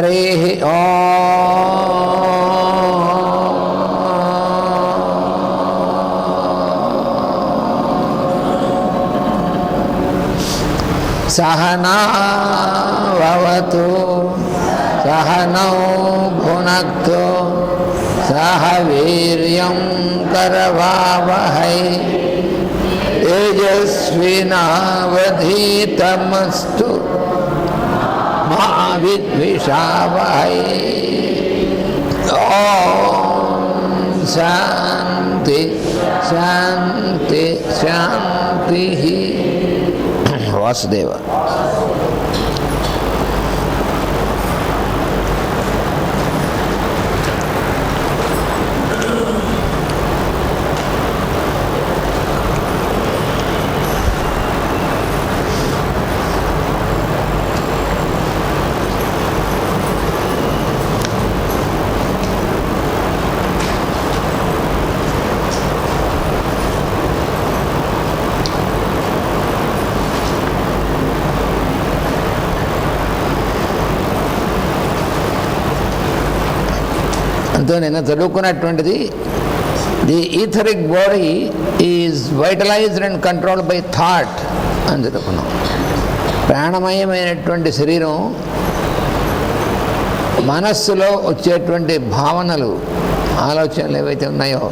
హరి సహనావతు సహనౌ భునక్తు సహ వీర్యం కరవావహై తేజస్వినావధీతమస్తు మా విద్విషావహై. ఓం శాంతి శాంతి శాంతి. వాసుదేవ. నిన్న చదువుకున్నటువంటిది the etheric body is vitalized and controlled by thought అని చదువుకున్నాం. ప్రాణమయమైనటువంటి శరీరం మనస్సులో వచ్చేటువంటి భావనలు, ఆలోచనలు ఏవైతే ఉన్నాయో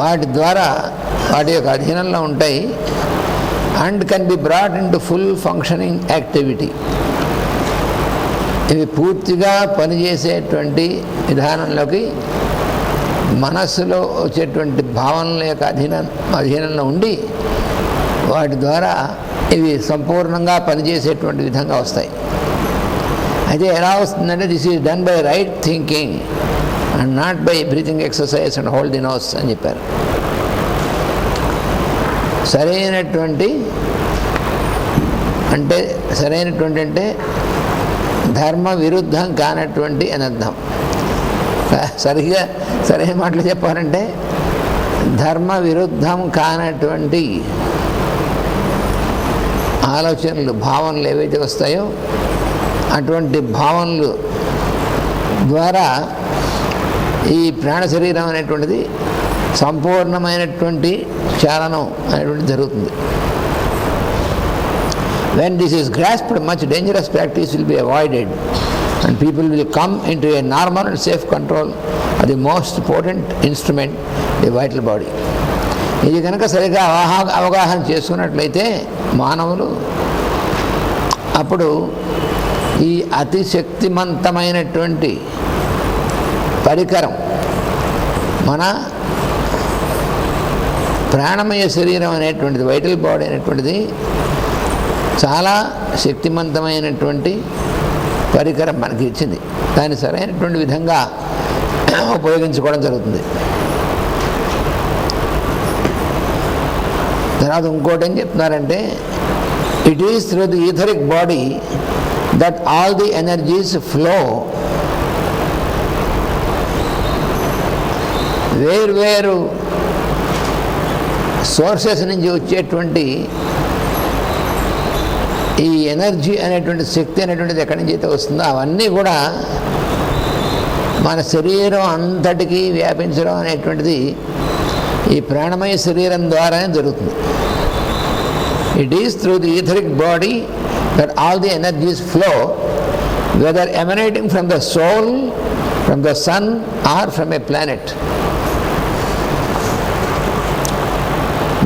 వాటి ద్వారా వాటి యొక్క అధీనంలో ఉంటాయి and can be brought in to full functioning activity. ఇవి పూర్తిగా పనిచేసేటువంటి విధానంలోకి మనస్సులో వచ్చేటువంటి భావనల యొక్క అధీనంలో ఉండి వాటి ద్వారా ఇవి సంపూర్ణంగా పనిచేసేటువంటి విధంగా వస్తాయి. అయితే ఎలా వస్తుందంటే this is done by right thinking and not by breathing exercise and hold the nose అని చెప్పారు. సరైనటువంటి అంటే ధర్మ విరుద్ధం కానటువంటి అని అర్థం. సరైన మాటలు చెప్పాలంటే ధర్మ విరుద్ధం కానటువంటి ఆలోచనలు, భావనలు ఏవైతే వస్తాయో అటువంటి భావనలు ద్వారా ఈ ప్రాణ శరీరం అనేటువంటిది సంపూర్ణమైనటువంటి చాలనం అనేటువంటిది జరుగుతుంది. When this is grasped, much dangerous practice will be avoided and people will come into a normal and safe control of the most potent instrument, the vital body. ఇది కనుక సరిగా అవగాహన చేసుకున్నట్లయితే మానవులు అప్పుడు ఈ అతి శక్తిమంతమైనటువంటి పరికరం మన ప్రాణమయ శరీరం అనేటువంటిది, వైటల్ బాడీ అనేటువంటిది చాలా శక్తివంతమైనటువంటి పరికరం మనకి ఇచ్చింది. దాన్ని సరైనటువంటి విధంగా ఉపయోగించుకోవడం జరుగుతుంది. తర్వాత ఇంకోటి ఏం చెప్తున్నారంటే it is through the etheric body that all the energies flow. వేర్వేరు సోర్సెస్ నుంచి వచ్చేటువంటి ఈ ఎనర్జీ అనేటువంటి శక్తి అనేటువంటిది ఎక్కడి నుంచి అయితే వస్తుందో అవన్నీ కూడా మన శరీరం అంతటికీ వ్యాపించడం అనేటువంటిది ఈ ప్రాణమయ శరీరం ద్వారానే జరుగుతుంది. It is through the etheric body that all the energies flow, whether emanating from the soul, from the sun or from a planet.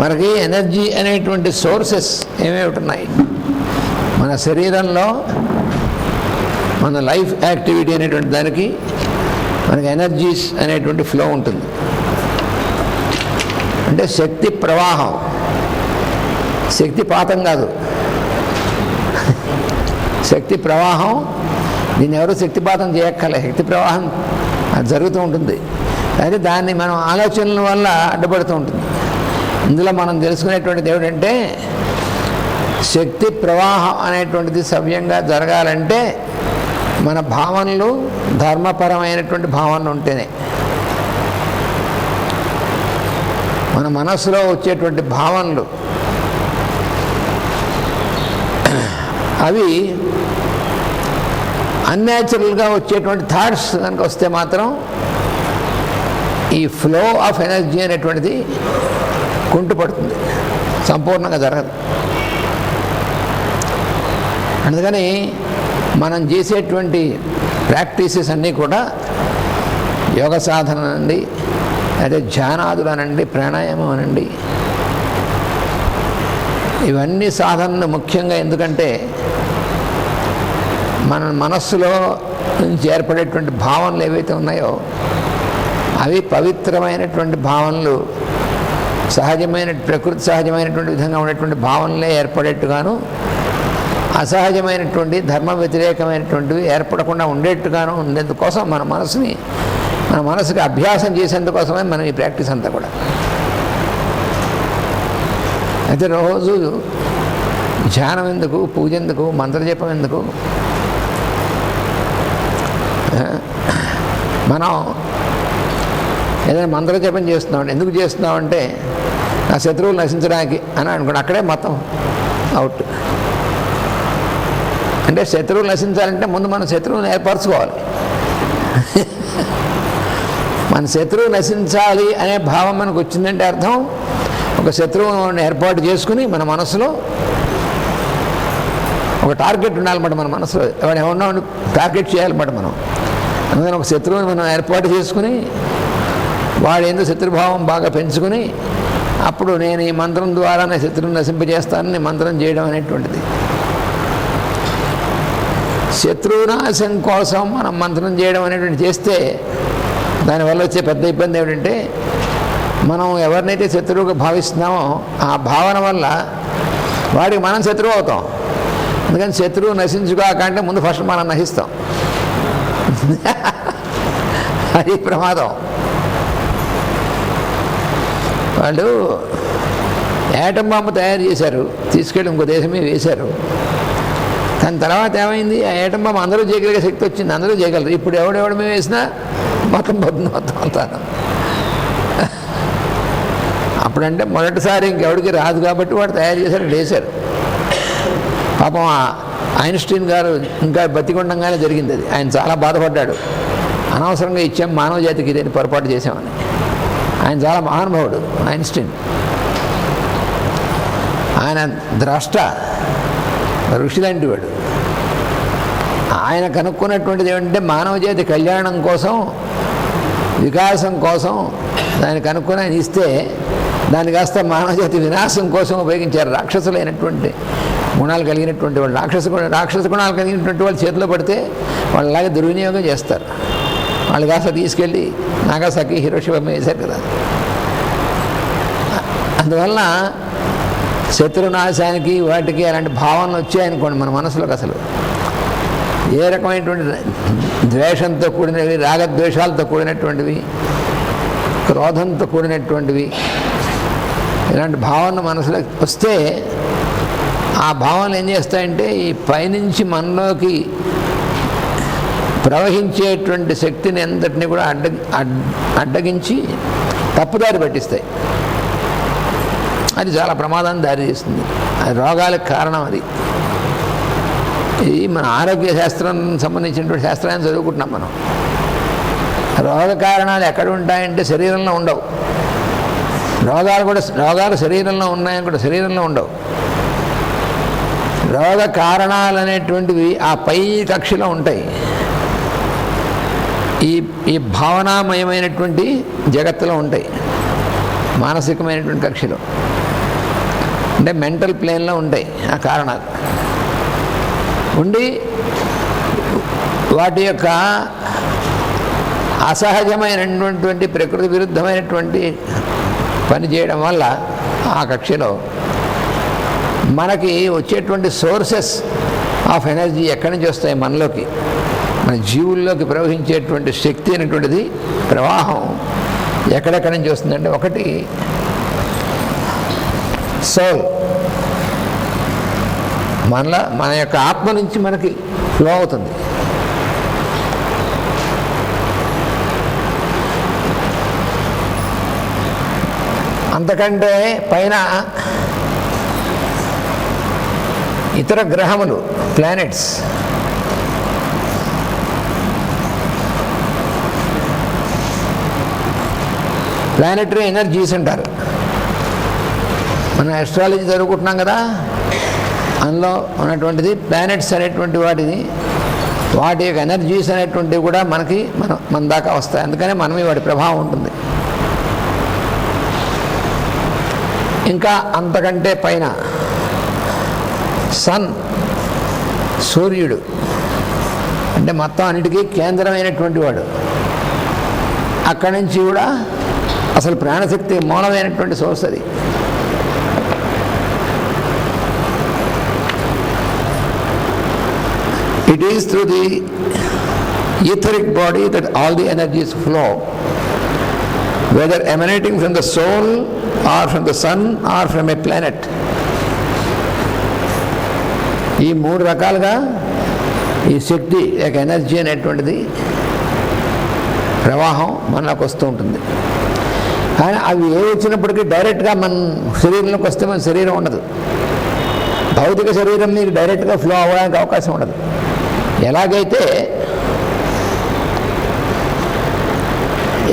మనకి ఎనర్జీ అనేటువంటి సోర్సెస్ ఏమేమి ఉన్నాయి మన శరీరంలో? మన లైఫ్ యాక్టివిటీ అనేటువంటి దానికి మనకి ఎనర్జీస్ అనేటువంటి ఫ్లో ఉంటుంది. అంటే శక్తి ప్రవాహం, శక్తిపాతం కాదు, శక్తి ప్రవాహం. దీన్ని ఎవరు శక్తిపాతం చేయక్కర్లే, శక్తి ప్రవాహం జరుగుతూ ఉంటుంది. అయితే దాన్ని మనం ఆలోచనల వల్ల అడ్డుపడుతూ ఉంటుంది. ఇందులో మనం తెలుసుకునేటువంటిది ఏమిటంటే శక్తి ప్రవాహం అనేటువంటిది సవ్యంగా జరగాలంటే మన భావనలు ధర్మపరమైనటువంటి భావనలు ఉంటేనే. మన మనస్సులో వచ్చేటువంటి భావనలు అవి అన్యాచురల్గా వచ్చేటువంటి థాట్స్ కనుక వస్తే మాత్రం ఈ ఫ్లో ఆఫ్ ఎనర్జీ అనేటువంటిది కుంటుపడుతుంది, సంపూర్ణంగా జరగదు. అందుకని మనం చేసేటువంటి ప్రాక్టీసెస్ అన్నీ కూడా యోగ సాధన అనండి, అదే ధ్యానాదులు అనండి, ప్రాణాయామం అనండి, ఇవన్నీ సాధనలు ముఖ్యంగా ఎందుకంటే మన మనస్సులో నుంచి ఏర్పడేటువంటి భావనలు ఏవైతే ఉన్నాయో అవి పవిత్రమైనటువంటి భావనలు, సహజమైన ప్రకృతి సహజమైనటువంటి విధంగా ఉన్నటువంటి భావనలే ఏర్పడేట్టుగాను, అసహజమైనటువంటి ధర్మ వ్యతిరేకమైనటువంటివి ఏర్పడకుండా ఉండేట్టుగాను ఉండేందుకోసం మన మనసుకి అభ్యాసం చేసేందుకోసమే మనం ఈ ప్రాక్టీస్ అంతా కూడా. అయితే రోజు ధ్యానం ఎందుకు, పూజ ఎందుకు, మంత్రజపం ఎందుకు? మనం ఏదైనా మంత్రజపం చేస్తున్నామంటే ఎందుకు చేస్తున్నామంటే నా శత్రువులు నశించడానికి అని అనుకోండి, అక్కడే మొత్తం అవుట్. అంటే శత్రువులు నశించాలంటే ముందు మనం శత్రువుని ఏర్పరచుకోవాలి. మన శత్రువు నశించాలి అనే భావం మనకు వచ్చిందంటే అర్థం ఒక శత్రువుని ఏర్పాటు చేసుకుని మన మనసులో ఒక టార్గెట్ ఉండాలన్నమాట. మన మనసులో ఎవరైనా టార్గెట్ చేయాలన్నమాట మనం. అందుకని ఒక శత్రువుని మనం ఏర్పాటు చేసుకుని వాడు ఏందో శత్రుభావం బాగా పెంచుకుని అప్పుడు నేను ఈ మంత్రం ద్వారా నా శత్రువుని నశింపజేస్తానని మంత్రం చేయడం అనేటువంటిది. శత్రునాశం కోసం మనం మంత్రం చేయడం అనేటువంటి చేస్తే దానివల్ల వచ్చే పెద్ద ఇబ్బంది ఏమిటంటే మనం ఎవరినైతే శత్రువుగా భావిస్తున్నామో ఆ భావన వల్ల వాడికి మనం శత్రువు అవుతాం. అందుకని శత్రువు నశించుకోకంటే ముందు ఫస్ట్ మనం నశిస్తాం. అది ప్రమాదం. వాళ్ళు యాటమ్ బాంబు తయారు చేశారు, తీసుకెళ్ళి ఇంకో దేశమే వేశారు. దాని తర్వాత ఏమైంది? ఆ యాటమ్ బాంబు అందరూ చేయగలిగే శక్తి వచ్చింది, అందరూ చేయగలరు. ఇప్పుడు ఎవడెవడ మేము వేసినా మొత్తం అవుతాను. అప్పుడంటే మొదటిసారి ఇంకెవడికి రాదు కాబట్టి వాడు తయారు చేశారు, వేశారు. పాపం ఐన్స్టీన్ గారు ఇంకా బతికొండంగానే జరిగింది అది. ఆయన చాలా బాధపడ్డాడు, అనవసరంగా ఇచ్చాం మానవ జాతికి ఇదేంటి పొరపాటు చేసామని. ఆయన చాలా మహానుభావుడు ఐన్స్టీన్. ఆయన ద్రష్ట, ఋషి లాంటి వాడు. ఆయన కనుక్కున్నటువంటిది ఏమంటే మానవ జాతి కళ్యాణం కోసం, వికాసం కోసం దాన్ని కనుక్కొని ఆయన ఇస్తే దాన్ని కాస్త మానవ జాతి వినాశం కోసం ఉపయోగించారు. రాక్షసులైనటువంటి గుణాలు కలిగినటువంటి వాళ్ళు, రాక్షస గుణాలు కలిగినటువంటి వాళ్ళు చేతిలో పడితే వాళ్ళలాగే దుర్వినియోగం చేస్తారు. వాళ్ళు కాస్త తీసుకెళ్ళి నాగాసాకి, హిరోషిమా వేశారు కదా. అందువలన శత్రునాశానికి వాటికి అలాంటి భావనలు వచ్చాయనుకోండి మన మనసులోకి, అసలు ఏ రకమైనటువంటి ద్వేషంతో కూడినవి, రాగద్వేషాలతో కూడినటువంటివి, క్రోధంతో కూడినటువంటివి, ఇలాంటి భావన మనసులోకి వస్తే ఆ భావనలు ఏం చేస్తాయంటే ఈ పైనుంచి మనలోకి ప్రవహించేటువంటి శక్తిని అంతటినీ కూడా అడ్డగించి తప్పుదారి పట్టిస్తాయి. అది చాలా ప్రమాదాన్ని దారితీస్తుంది. అది రోగాలకు కారణం. అది ఇది మన ఆరోగ్య శాస్త్రం సంబంధించినటువంటి శాస్త్రాన్ని చదువుకుంటున్నాం మనం. రోగ కారణాలు ఎక్కడ ఉంటాయంటే శరీరంలో ఉండవు. రోగాలు శరీరంలో ఉన్నాయని కూడా శరీరంలో ఉండవు. రోగ కారణాలు అనేటువంటివి ఆ పై కక్షలో ఉంటాయి. ఈ భావనామయమైనటువంటి జగత్తులో ఉంటాయి, మానసికమైనటువంటి కక్షలో, అంటే మెంటల్ ప్లేన్లో ఉంటాయి ఆ కారణాలు. ఉండి వాటి యొక్క అసహజమైనటువంటి ప్రకృతి విరుద్ధమైనటువంటి పని చేయడం వల్ల ఆ కక్షలో మనకి వచ్చేటువంటి సోర్సెస్ ఆఫ్ ఎనర్జీ ఎక్కడి నుంచి వస్తాయి? మనలోకి, మన జీవుల్లోకి ప్రవహించేటువంటి శక్తి అనేటువంటిది ప్రవాహం ఎక్కడెక్కడి నుంచి వస్తుందంటే, ఒకటి సోల్, మన యొక్క ఆత్మ నుంచి మనకి ఫ్లో అవుతుంది. అంతకంటే పైన ఇతర గ్రహములు, ప్లానెట్స్, ప్లానెటరీ ఎనర్జీస్ అంటారు. మనం ఆస్ట్రాలజీ చదువుకుంటున్నాం కదా, అందులో ఉన్నటువంటిది ప్లానెట్స్ అనేటువంటి వాటి యొక్క ఎనర్జీస్ అనేటువంటివి కూడా మన దాకా వస్తాయి. అందుకనే మనమే వాటి ప్రభావం ఉంటుంది. ఇంకా అంతకంటే పైన సన్, సూర్యుడు అంటే మొత్తం అన్నిటికీ కేంద్రమైనటువంటి వాడు. అక్కడి నుంచి కూడా అసలు ప్రాణశక్తి మూలమైనటువంటి సోర్స్ అది. It is through the etheric body that all the energies flow, whether emanating from the soul or from the sun or from a planet. ఈ మూడు రకాలుగా ఈ శక్తి యొక్క ఎనర్జీ అనేటువంటిది ప్రవాహం మనలోకి వస్తూ ఉంటుంది. కానీ అవి ఏ వచ్చినప్పటికీ డైరెక్ట్గా మన శరీరంలోకి వస్తే మన శరీరం ఉండదు. భౌతిక శరీరం మీకు డైరెక్ట్గా ఫ్లో అవ్వడానికి అవకాశం ఉండదు. ఎలాగైతే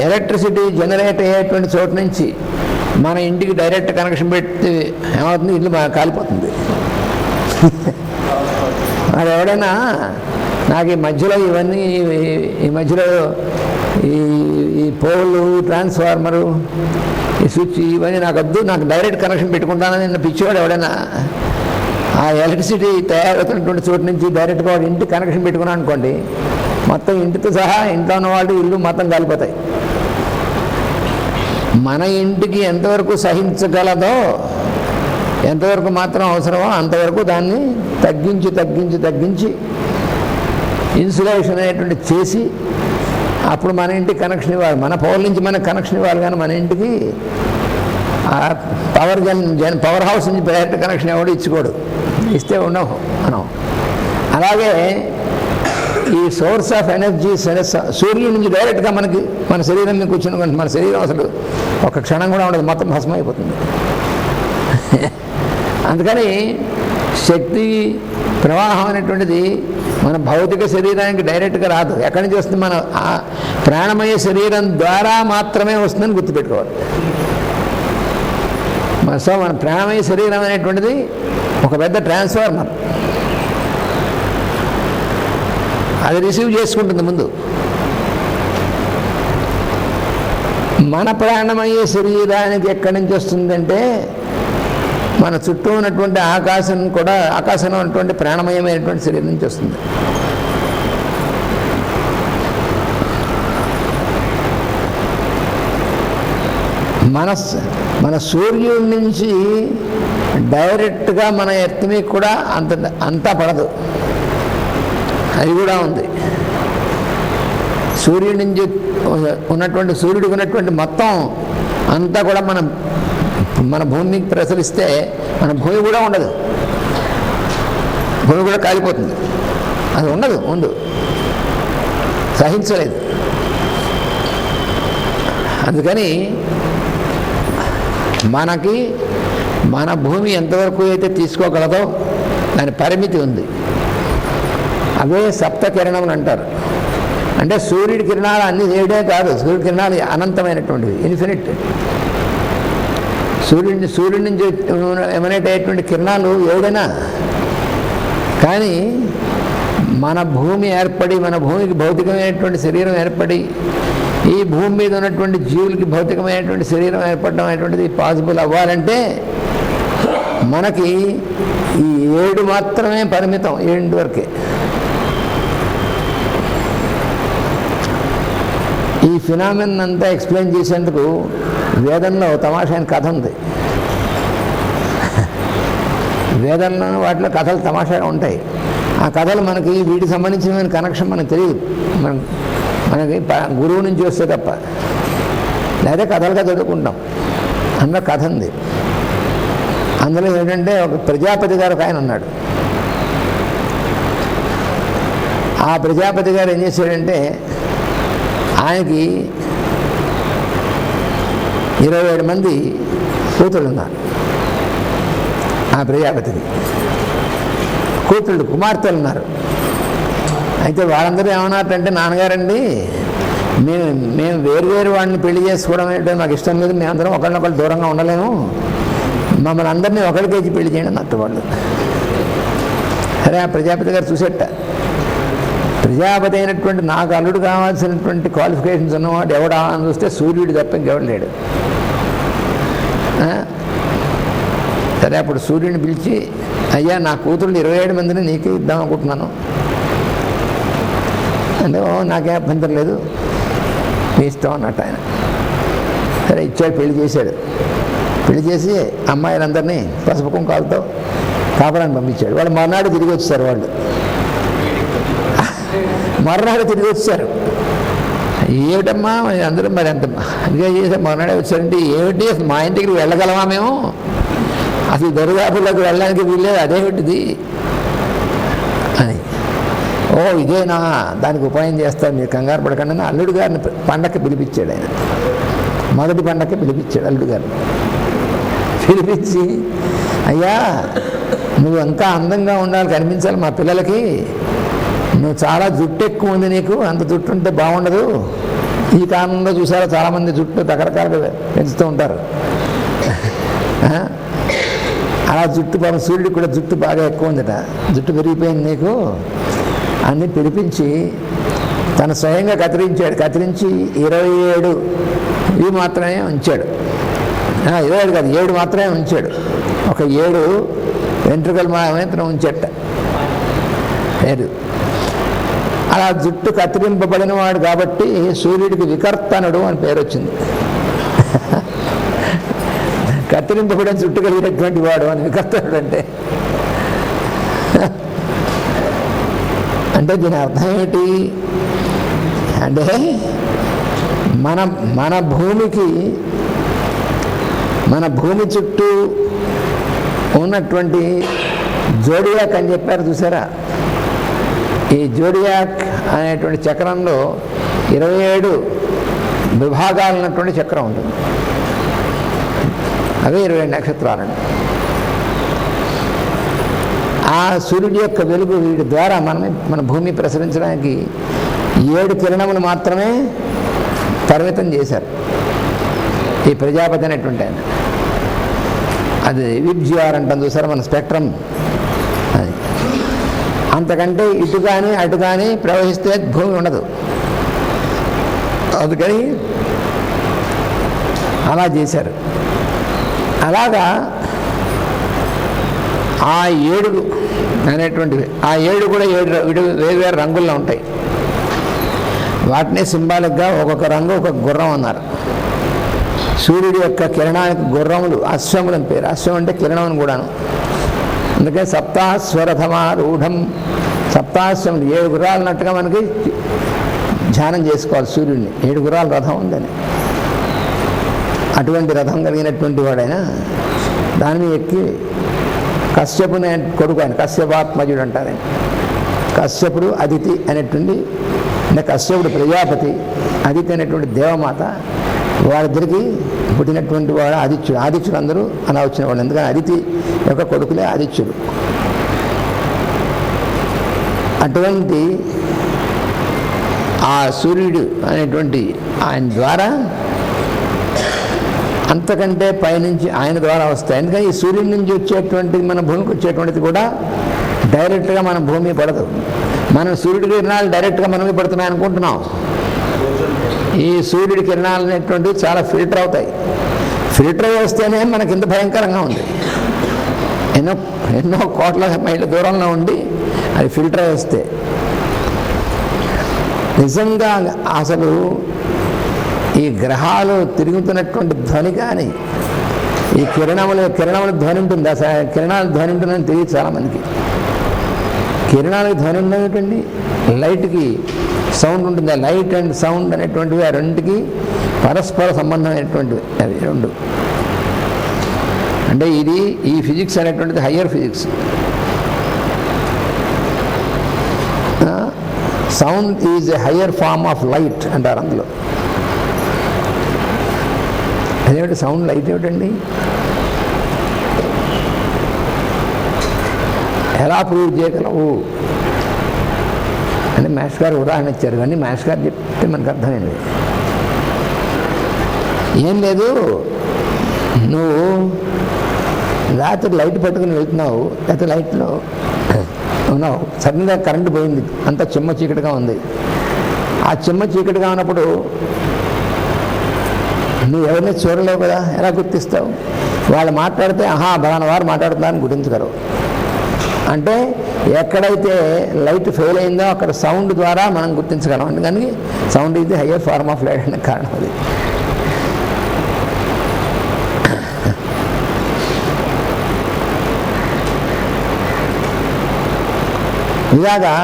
ఎలక్ట్రిసిటీ జనరేట్ అయ్యేటువంటి చోటు నుంచి మన ఇంటికి డైరెక్ట్ కనెక్షన్ పెట్టి ఏమవుతుంది, ఇల్లు కాలిపోతుంది. అది ఎవడైనా నాకు ఈ మధ్యలో ఇవన్నీ ఈ మధ్యలో ఈ పోలు, ట్రాన్స్ఫార్మరు, ఈ స్విచ్ ఇవన్నీ నాకు వద్దు, నాకు డైరెక్ట్ కనెక్షన్ పెట్టుకుంటానని నిన్న పిచ్చివాడు ఎవడైనా ఆ ఎలక్ట్రిసిటీ తయారవుతున్నటువంటి చోటు నుంచి డైరెక్ట్గా వాడు ఇంటికి కనెక్షన్ పెట్టుకున్నాను అనుకోండి, మొత్తం ఇంటితో సహా ఇంట్లో ఉన్నవాళ్ళు ఇల్లు మొత్తం కాలిపోతాయి. మన ఇంటికి ఎంతవరకు సహించగలదో, ఎంతవరకు మాత్రం అవసరమో అంతవరకు దాన్ని తగ్గించి ఇన్సులేషన్ అనేటువంటి చేసి అప్పుడు మన ఇంటికి కనెక్షన్ ఇవ్వాలి. మన పవర్ నుంచి మనకు కనెక్షన్ ఇవ్వాలి. కానీ మన ఇంటికి పవర్ హౌస్ నుంచి డైరెక్ట్ కనెక్షన్ ఎవడు ఇచ్చుకోడు, ఇస్తే ఉండవు మనం. అలాగే ఈ సోర్స్ ఆఫ్ ఎనర్జీ సూర్యుడి నుంచి డైరెక్ట్గా మన శరీరం మీద కూర్చుని మన శరీరం అసలు ఒక క్షణం కూడా ఉండదు, మొత్తం భస్మైపోతుంది. అందుకని శక్తి ప్రవాహం అనేటువంటిది మన భౌతిక శరీరానికి డైరెక్ట్గా రాదు. ఎక్కడి నుంచి వస్తుంది? మన ప్రాణమయ శరీరం ద్వారా మాత్రమే వస్తుందని గుర్తుపెట్టుకోవాలి. సో మన ప్రాణమయ శరీరం అనేటువంటిది ఒక పెద్ద ట్రాన్స్ఫార్మర్. అది రిసీవ్ చేసుకుంటుంది ముందు. మన ప్రాణమయ శరీరానికి ఎక్కడి నుంచి వస్తుందంటే మన చుట్టూ ఉన్నటువంటి ఆకాశంలో ఉన్నటువంటి ప్రాణమయమైనటువంటి శరీరం నుంచి వస్తుంది. మన సూర్యుడి నుంచి డైరెక్ట్గా మన ఎర్త్ మీద కూడా అంతా పడదు, అది కూడా ఉంది. సూర్యుడి నుంచి సూర్యుడికి ఉన్నటువంటి మొత్తం అంతా కూడా మన భూమికి ప్రసరిస్తే మన భూమి కూడా ఉండదు, భూమి కూడా కాలిపోతుంది. అది ఉండదు, ముందు సహించలేదు. అందుకని మన భూమి ఎంతవరకు అయితే తీసుకోగలదో దాని పరిమితి ఉంది. అవే సప్త కిరణములు అంటారు. అంటే సూర్యుడి కిరణాలు అన్ని ఏడే కాదు, సూర్యుడి కిరణాలు అనంతమైనటువంటివి, ఇన్ఫినిట్. సూర్యుడి నుంచి ఎమనేట్ అయ్యేటువంటి కిరణాలు ఏదైనా. కానీ మన భూమి ఏర్పడి, మన భూమికి భౌతికమైనటువంటి శరీరం ఏర్పడి, ఈ భూమి మీద ఉన్నటువంటి జీవులకి భౌతికమైనటువంటి శరీరం ఏర్పడడం అనేటువంటిది పాసిబుల్ అవ్వాలంటే మనకి ఈ 7 మాత్రమే పరిమితం, 7 వరకే. ఈ ఫినామినన్ అంతా ఎక్స్ప్లెయిన్ చేసేందుకు వేదంలో తమాషైన కథ ఉంది. వేదంలో వాటిలో కథలు తమాషాగా ఉంటాయి. ఆ కథలు మనకి వీటికి సంబంధించిన కనెక్షన్ మనకు తెలియదు, మనకి గురువు నుంచి వస్తే తప్ప, లేదా కథలుగా చదువుకుంటాం. అందులో కథ ఉంది. అందులో ఏంటంటే ఒక ప్రజాపతి గారు ఆయన ఉన్నాడు. ఆ ప్రజాపతి గారు ఏం చేశాడంటే ఆయనకి 27 మంది కూతుళ్ళు ఉన్నారు. ఆ ప్రజాపతికి కుమార్తెలు ఉన్నారు. అయితే వాళ్ళందరూ ఏమన్నారంటే, నాన్నగారండి మేము వేరు వాడిని పెళ్లి చేసుకోవడం ఏంటో నాకు ఇష్టం లేదు, మేమందరం ఒకళ్ళనొకళ్ళు దూరంగా ఉండలేము, మమ్మల్ని అందరినీ ఒకరికేసి పెళ్లి చేయండి అన్నట్టు వాళ్ళు. సరే ఆ ప్రజాపతి గారు చూసేట, ప్రజాపతి అయినటువంటి నాకు అల్లుడు కావాల్సినటువంటి క్వాలిఫికేషన్స్ ఉన్నవాడు ఎవడా అని చూస్తే సూర్యుడు తప్ప ఇంకెవడు లేడు. సరే అప్పుడు సూర్యుడిని పిలిచి, అయ్యా నా కూతుళ్ళు 27 మందిని నీకే ఇద్దాం అనుకుంటున్నాను అంటే, నాకే అభ్యంతరం లేదు, మీ ఇష్టం అన్నట్టు ఆయన. సరే ఇచ్చాడు, పెళ్లి చేశాడు. పెళ్లి చేసి అమ్మాయిలందరినీ పసుపు కుంకాలతో కాపడానికి పంపించాడు. వాళ్ళు మర్నాడు తిరిగి వచ్చారు. మర్నాడు తిరిగి వచ్చారు. ఏమిటమ్మా అందరూ మరి అంత ఇదిగా చేసే మర్నాడే వచ్చారంటే, ఏమిటి మా ఇంటికి వెళ్ళగలమా మేము, అసలు దొరగాపుల్లోకి వెళ్ళడానికి వీల్లేదు, అదేమిటిది అని. ఓ ఇదేనా, దానికి ఉపాయం చేస్తారు, మీరు కంగారు పడకండి. అల్లుడు గారిని పండక్కి పిలిపించాడు ఆయన. మొదటి పండక్కి పిలిపించాడు అల్లుడు గారిని. పిలిపించి, అయ్యా నువ్వు ఇంకా అందంగా ఉండాలి, కనిపించాలి మా పిల్లలకి, నువ్వు చాలా జుట్టు ఎక్కువ ఉంది, నీకు అంత జుట్టు ఉంటే బాగుండదు. ఈ కాలంలో చూసారా చాలామంది జుట్టు రకరకాలుగా పెంచుతూ ఉంటారు. అలా జుట్టు పాపం సూర్యుడికి కూడా జుట్టు బాగా ఎక్కువ ఉందట, జుట్టు పెరిగిపోయింది నీకు అని పిలిపించి తను స్వయంగా కత్తిరించి 27 ఇవి మాత్రమే ఉంచాడు. 27 కాదు, 7 మాత్రమే ఉంచాడు. ఒక 7 వెంట్రుకలు మాత్రం ఉంచట. 7 అలా జుట్టు కత్తిరింపబడిన వాడు కాబట్టి సూర్యుడికి వికర్తనుడు అని పేరు వచ్చింది. కత్తిరింపబడిన జుట్టు కలిగినటువంటి వాడు అని వికర్తనుడు అంటే దీని అర్థం ఏమిటి అంటే, మన భూమి చుట్టూ ఉన్నటువంటి జోడియాక్ అని చెప్పారు చూసారా. ఈ జోడియాక్ అనేటువంటి చక్రంలో 27 విభాగాలు ఉన్నటువంటి చక్రం ఉంటుంది. అవే 27 నక్షత్రాలండి. ఆ సూర్యుడి యొక్క వెలుగు వీడి ద్వారా మన భూమి ప్రసరించడానికి 7 కిరణములు మాత్రమే పరిమితం చేశారు ఈ ప్రజాపతి అనేటువంటి ఆయన. అది విబ్జిఆర్ అంటాం చూసారా, మన స్పెక్ట్రమ్. అది అంతకంటే ఇటు కానీ అటు కానీ ప్రవహిస్తే భూమి ఉండదు. అందుకని అలా చేశారు. అలాగా ఆ 7 అనేటువంటివి, ఆ 7 కూడా 7 వేరు రంగుల్లో ఉంటాయి. వాటిని సింబాలిక్గా ఒక్కొక్క రంగు ఒక గుర్రం అన్నారు. సూర్యుడి యొక్క కిరణానికి గుర్రములు అశ్వములు అని పేరు. అశ్వం అంటే కిరణం అని కూడాను. అందుకని సప్తాశ్వరథమారూఢం, సప్తాశ్వములు 7 గుర్రాలు ఉన్నట్టుగా మనకి ధ్యానం చేసుకోవాలి సూర్యుడిని. 7 గుర్రాల రథం ఉందని, అటువంటి రథం కలిగినటువంటి వాడైనా దాని మీద ఎక్కి కశ్యపుని కొడుకు ఆయన, కశ్యపాత్మజుడు అంటారు ఆయన. కశ్యపుడు అదితి అనేటువంటి, అంటే కశ్యపుడు ప్రజాపతి, అదితి అనేటువంటి దేవమాత, వాళ్ళిద్దరికి పుట్టినటువంటి వాడు ఆదిత్యుడు. ఆదిత్యుడు అందరూ అలా వచ్చిన వాళ్ళు, ఎందుకని అదితి యొక్క కొడుకులే ఆదిత్యుడు. అటువంటి ఆ సూర్యుడు అనేటువంటి ఆయన ద్వారా, అంతకంటే పైనుంచి ఆయన ద్వారా వస్తాయి. ఎందుకని ఈ సూర్యుడి నుంచి వచ్చేటువంటి మన భూమికి వచ్చేటువంటిది కూడా డైరెక్ట్గా మన భూమి పడదు. మనం సూర్యుడి కిరణాలు డైరెక్ట్గా మనమే పడుతున్నాయి అనుకుంటున్నాం. ఈ సూర్యుడి కిరణాలు అనేటువంటివి చాలా ఫిల్టర్ అవుతాయి. ఫిల్టర్ వస్తేనే మనకి ఇంత భయంకరంగా ఉంది. ఎన్నో కోట్ల మైళ్ళ దూరంలో ఉండి అది ఫిల్టర్ వస్తే నిజంగా అసలు ఈ గ్రహాలు తిరుగుతున్నటువంటి ధ్వని కానీ, ఈ కిరణముల ధ్వని ఉంటుంది. అసలు కిరణాల ధ్వని ఉంటుందని తెలియదు చాలామందికి. కిరణాలకు ధ్వని ఉండేటండి, లైట్కి సౌండ్ ఉంటుంది. ఆ లైట్ అండ్ సౌండ్ అనేటువంటివి ఆ రెండుకి పరస్పర సంబంధం అనేటువంటివి అవి రెండు. అంటే ఈ ఫిజిక్స్ అనేటువంటిది higher physics. Sound is a higher form of light అంటారు అందులో. అదేమిటి సౌండ్, లైట్ ఏమిటండి? ఎలా ప్రూవ్ చేయగలవు అంటే మాస్టర్ గారు ఉదాహరణ ఇచ్చారు, కానీ మాస్టర్ గారు చెప్తే మనకు అర్థమైంది. ఏం లేదు, నువ్వు రాత్రి లైట్ పట్టుకుని వెళ్తున్నావు, లేకపోతే లైట్లో ఉన్నావు, సడన్గా కరెంటు పోయింది, అంతా చిమ్మ చీకటిగా ఉంది. ఆ చిమ్మ చీకటిగా ఉన్నప్పుడు నువ్వు ఎవరిని చూడలేవు కదా, ఎలా గుర్తిస్తావు? వాళ్ళు మాట్లాడితే బలానా వారు మాట్లాడుతున్నారని గుర్తించగలవు. అంటే ఎక్కడైతే లైట్ ఫెయిల్ అయిందో అక్కడ సౌండ్ ద్వారా మనం గుర్తించగలం. అందుకని సౌండ్ ఇది హయ్యర్ ఫార్మ్ ఆఫ్ లైట్ అనే కారణం అది. ఇలాగా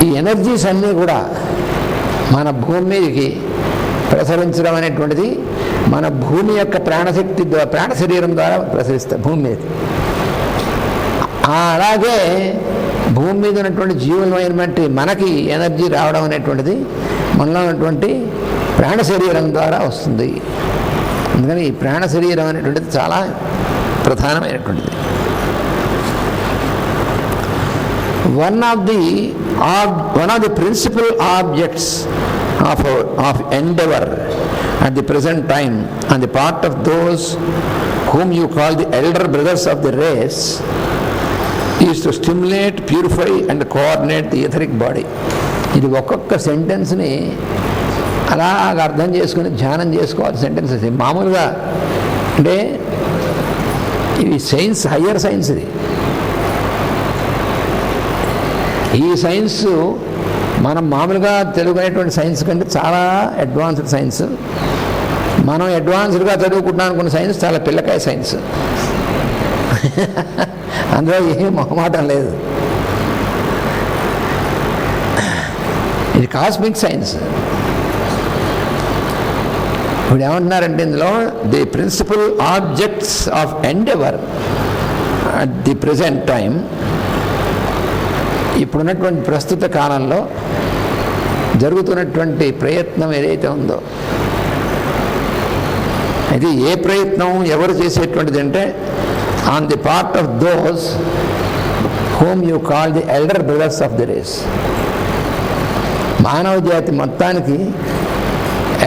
ఈ ఎనర్జీస్ అన్నీ కూడా మన భూమి మీదకి ప్రసరించడం అనేటువంటిది మన భూమి యొక్క ప్రాణశక్తి ప్రాణ శరీరం ద్వారా ప్రసరిస్తాయి భూమి మీద. అలాగే భూమి మీద ఉన్నటువంటి జీవనమైనటువంటి మనకి ఎనర్జీ రావడం అనేటువంటిది మనలో ఉన్నటువంటి ప్రాణ శరీరం ద్వారా వస్తుంది. అందుకని ఈ ప్రాణ శరీరం అనేటువంటిది చాలా ప్రధానమైనటువంటిది. One of the principal objects of endeavor at the present time on the part of those whom you call the elder brothers of the race is to stimulate, purify and coordinate the etheric body. ఇది ఒక్కొక్క సెంటెన్స్ని అలాగ అర్థం చేసుకుని ధ్యానం చేసుకోవాలి. Sentences మామూలుగా అంటే ఇవి సైన్స్, హయ్యర్ సైన్స్. ఇది ఈ సైన్స్ మనం మామూలుగా తెలుగు అనేటువంటి సైన్స్ కంటే చాలా అడ్వాన్స్డ్ సైన్స్. మనం అడ్వాన్స్డ్గా చదువుకుంటున్నాం అనుకున్న సైన్స్ చాలా పిల్లకాయ సైన్స్. అందులో ఏం మొహమాటం లేదు. ఇది కాస్మిక్ సైన్స్. ఇప్పుడు ఏమంటున్నారంటే ఇందులో the principal objects of endeavour at the present time, ఇప్పుడున్నటువంటి ప్రస్తుత కాలంలో జరుగుతున్నటువంటి ప్రయత్నం ఏదైతే ఉందో, ఇది ఏ ప్రయత్నం ఎవరు చేసేటువంటిది అంటే on the part of those whom you call the elder brothers of the race. మానవ జాతి మొత్తానికి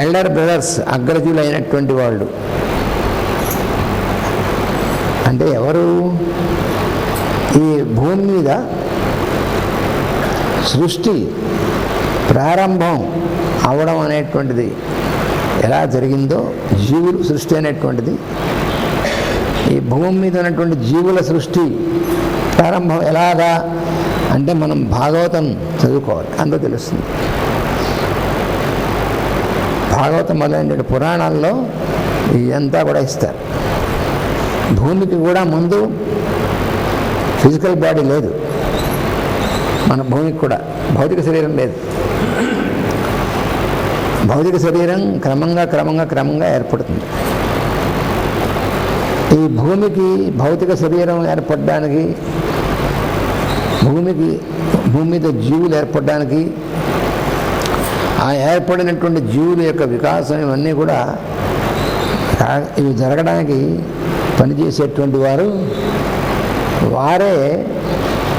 ఎల్డర్ బ్రదర్స్, అగ్రజులైనటువంటి వాళ్ళు అంటే ఎవరు? ఈ భూమి మీద సృష్టి ప్రారంభం అవడం అనేటువంటిది ఎలా జరిగిందో, జీవులు సృష్టి అనేటువంటిది, ఈ భూమి మీద ఉన్నటువంటి జీవుల సృష్టి ప్రారంభం ఎలాగా అంటే మనం భాగవతం చదువుకోవాలి, అందులో తెలుస్తుంది. భాగవతం మొదలైన పురాణాల్లో ఇదంతా కూడా ఇస్తారు. భూమికి కూడా ముందు ఫిజికల్ బాడీ లేదు, మన భూమికి కూడా భౌతిక శరీరం లేదు. భౌతిక శరీరం క్రమంగా ఏర్పడుతుంది. ఈ భూమికి భౌతిక శరీరం ఏర్పడడానికి, భూమి మీద జీవులు ఏర్పడడానికి, ఆ ఏర్పడినటువంటి జీవుల యొక్క వికాసం ఇవన్నీ కూడా ఇవి జరగడానికి పనిచేసేటువంటి వారే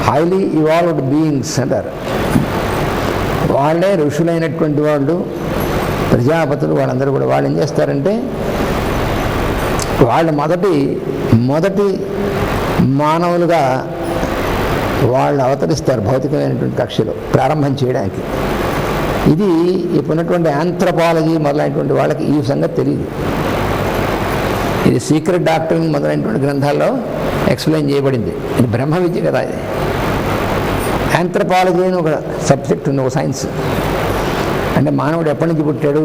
హైలీ ఇవాల్వ్డ్ బీయింగ్స్ అంటారు. వాళ్ళే ఋషులైనటువంటి వాళ్ళు, ప్రజాపతులు, వాళ్ళందరూ కూడా. వాళ్ళు ఏం చేస్తారంటే వాళ్ళు మొదటి మానవులుగా వాళ్ళు అవతరిస్తారు భౌతికమైనటువంటి కక్షలో ప్రారంభం చేయడానికి. ఇది ఇప్పుడున్నటువంటి ఆంథ్రోపాలజీ మొదలైనటువంటి వాళ్ళకి ఈ సంగతి తెలియదు. ఇది సీక్రెట్ డాక్టరింగ్ మొదలైనటువంటి గ్రంథాల్లో ఎక్స్ప్లెయిన్ చేయబడింది. ఇది బ్రహ్మ విద్య కదా. ఇది ఆంథ్రోపాలజీ అని ఒక సబ్జెక్ట్ ఉంది, ఒక సైన్స్. అంటే మానవుడు ఎప్పటి నుంచి పుట్టాడు,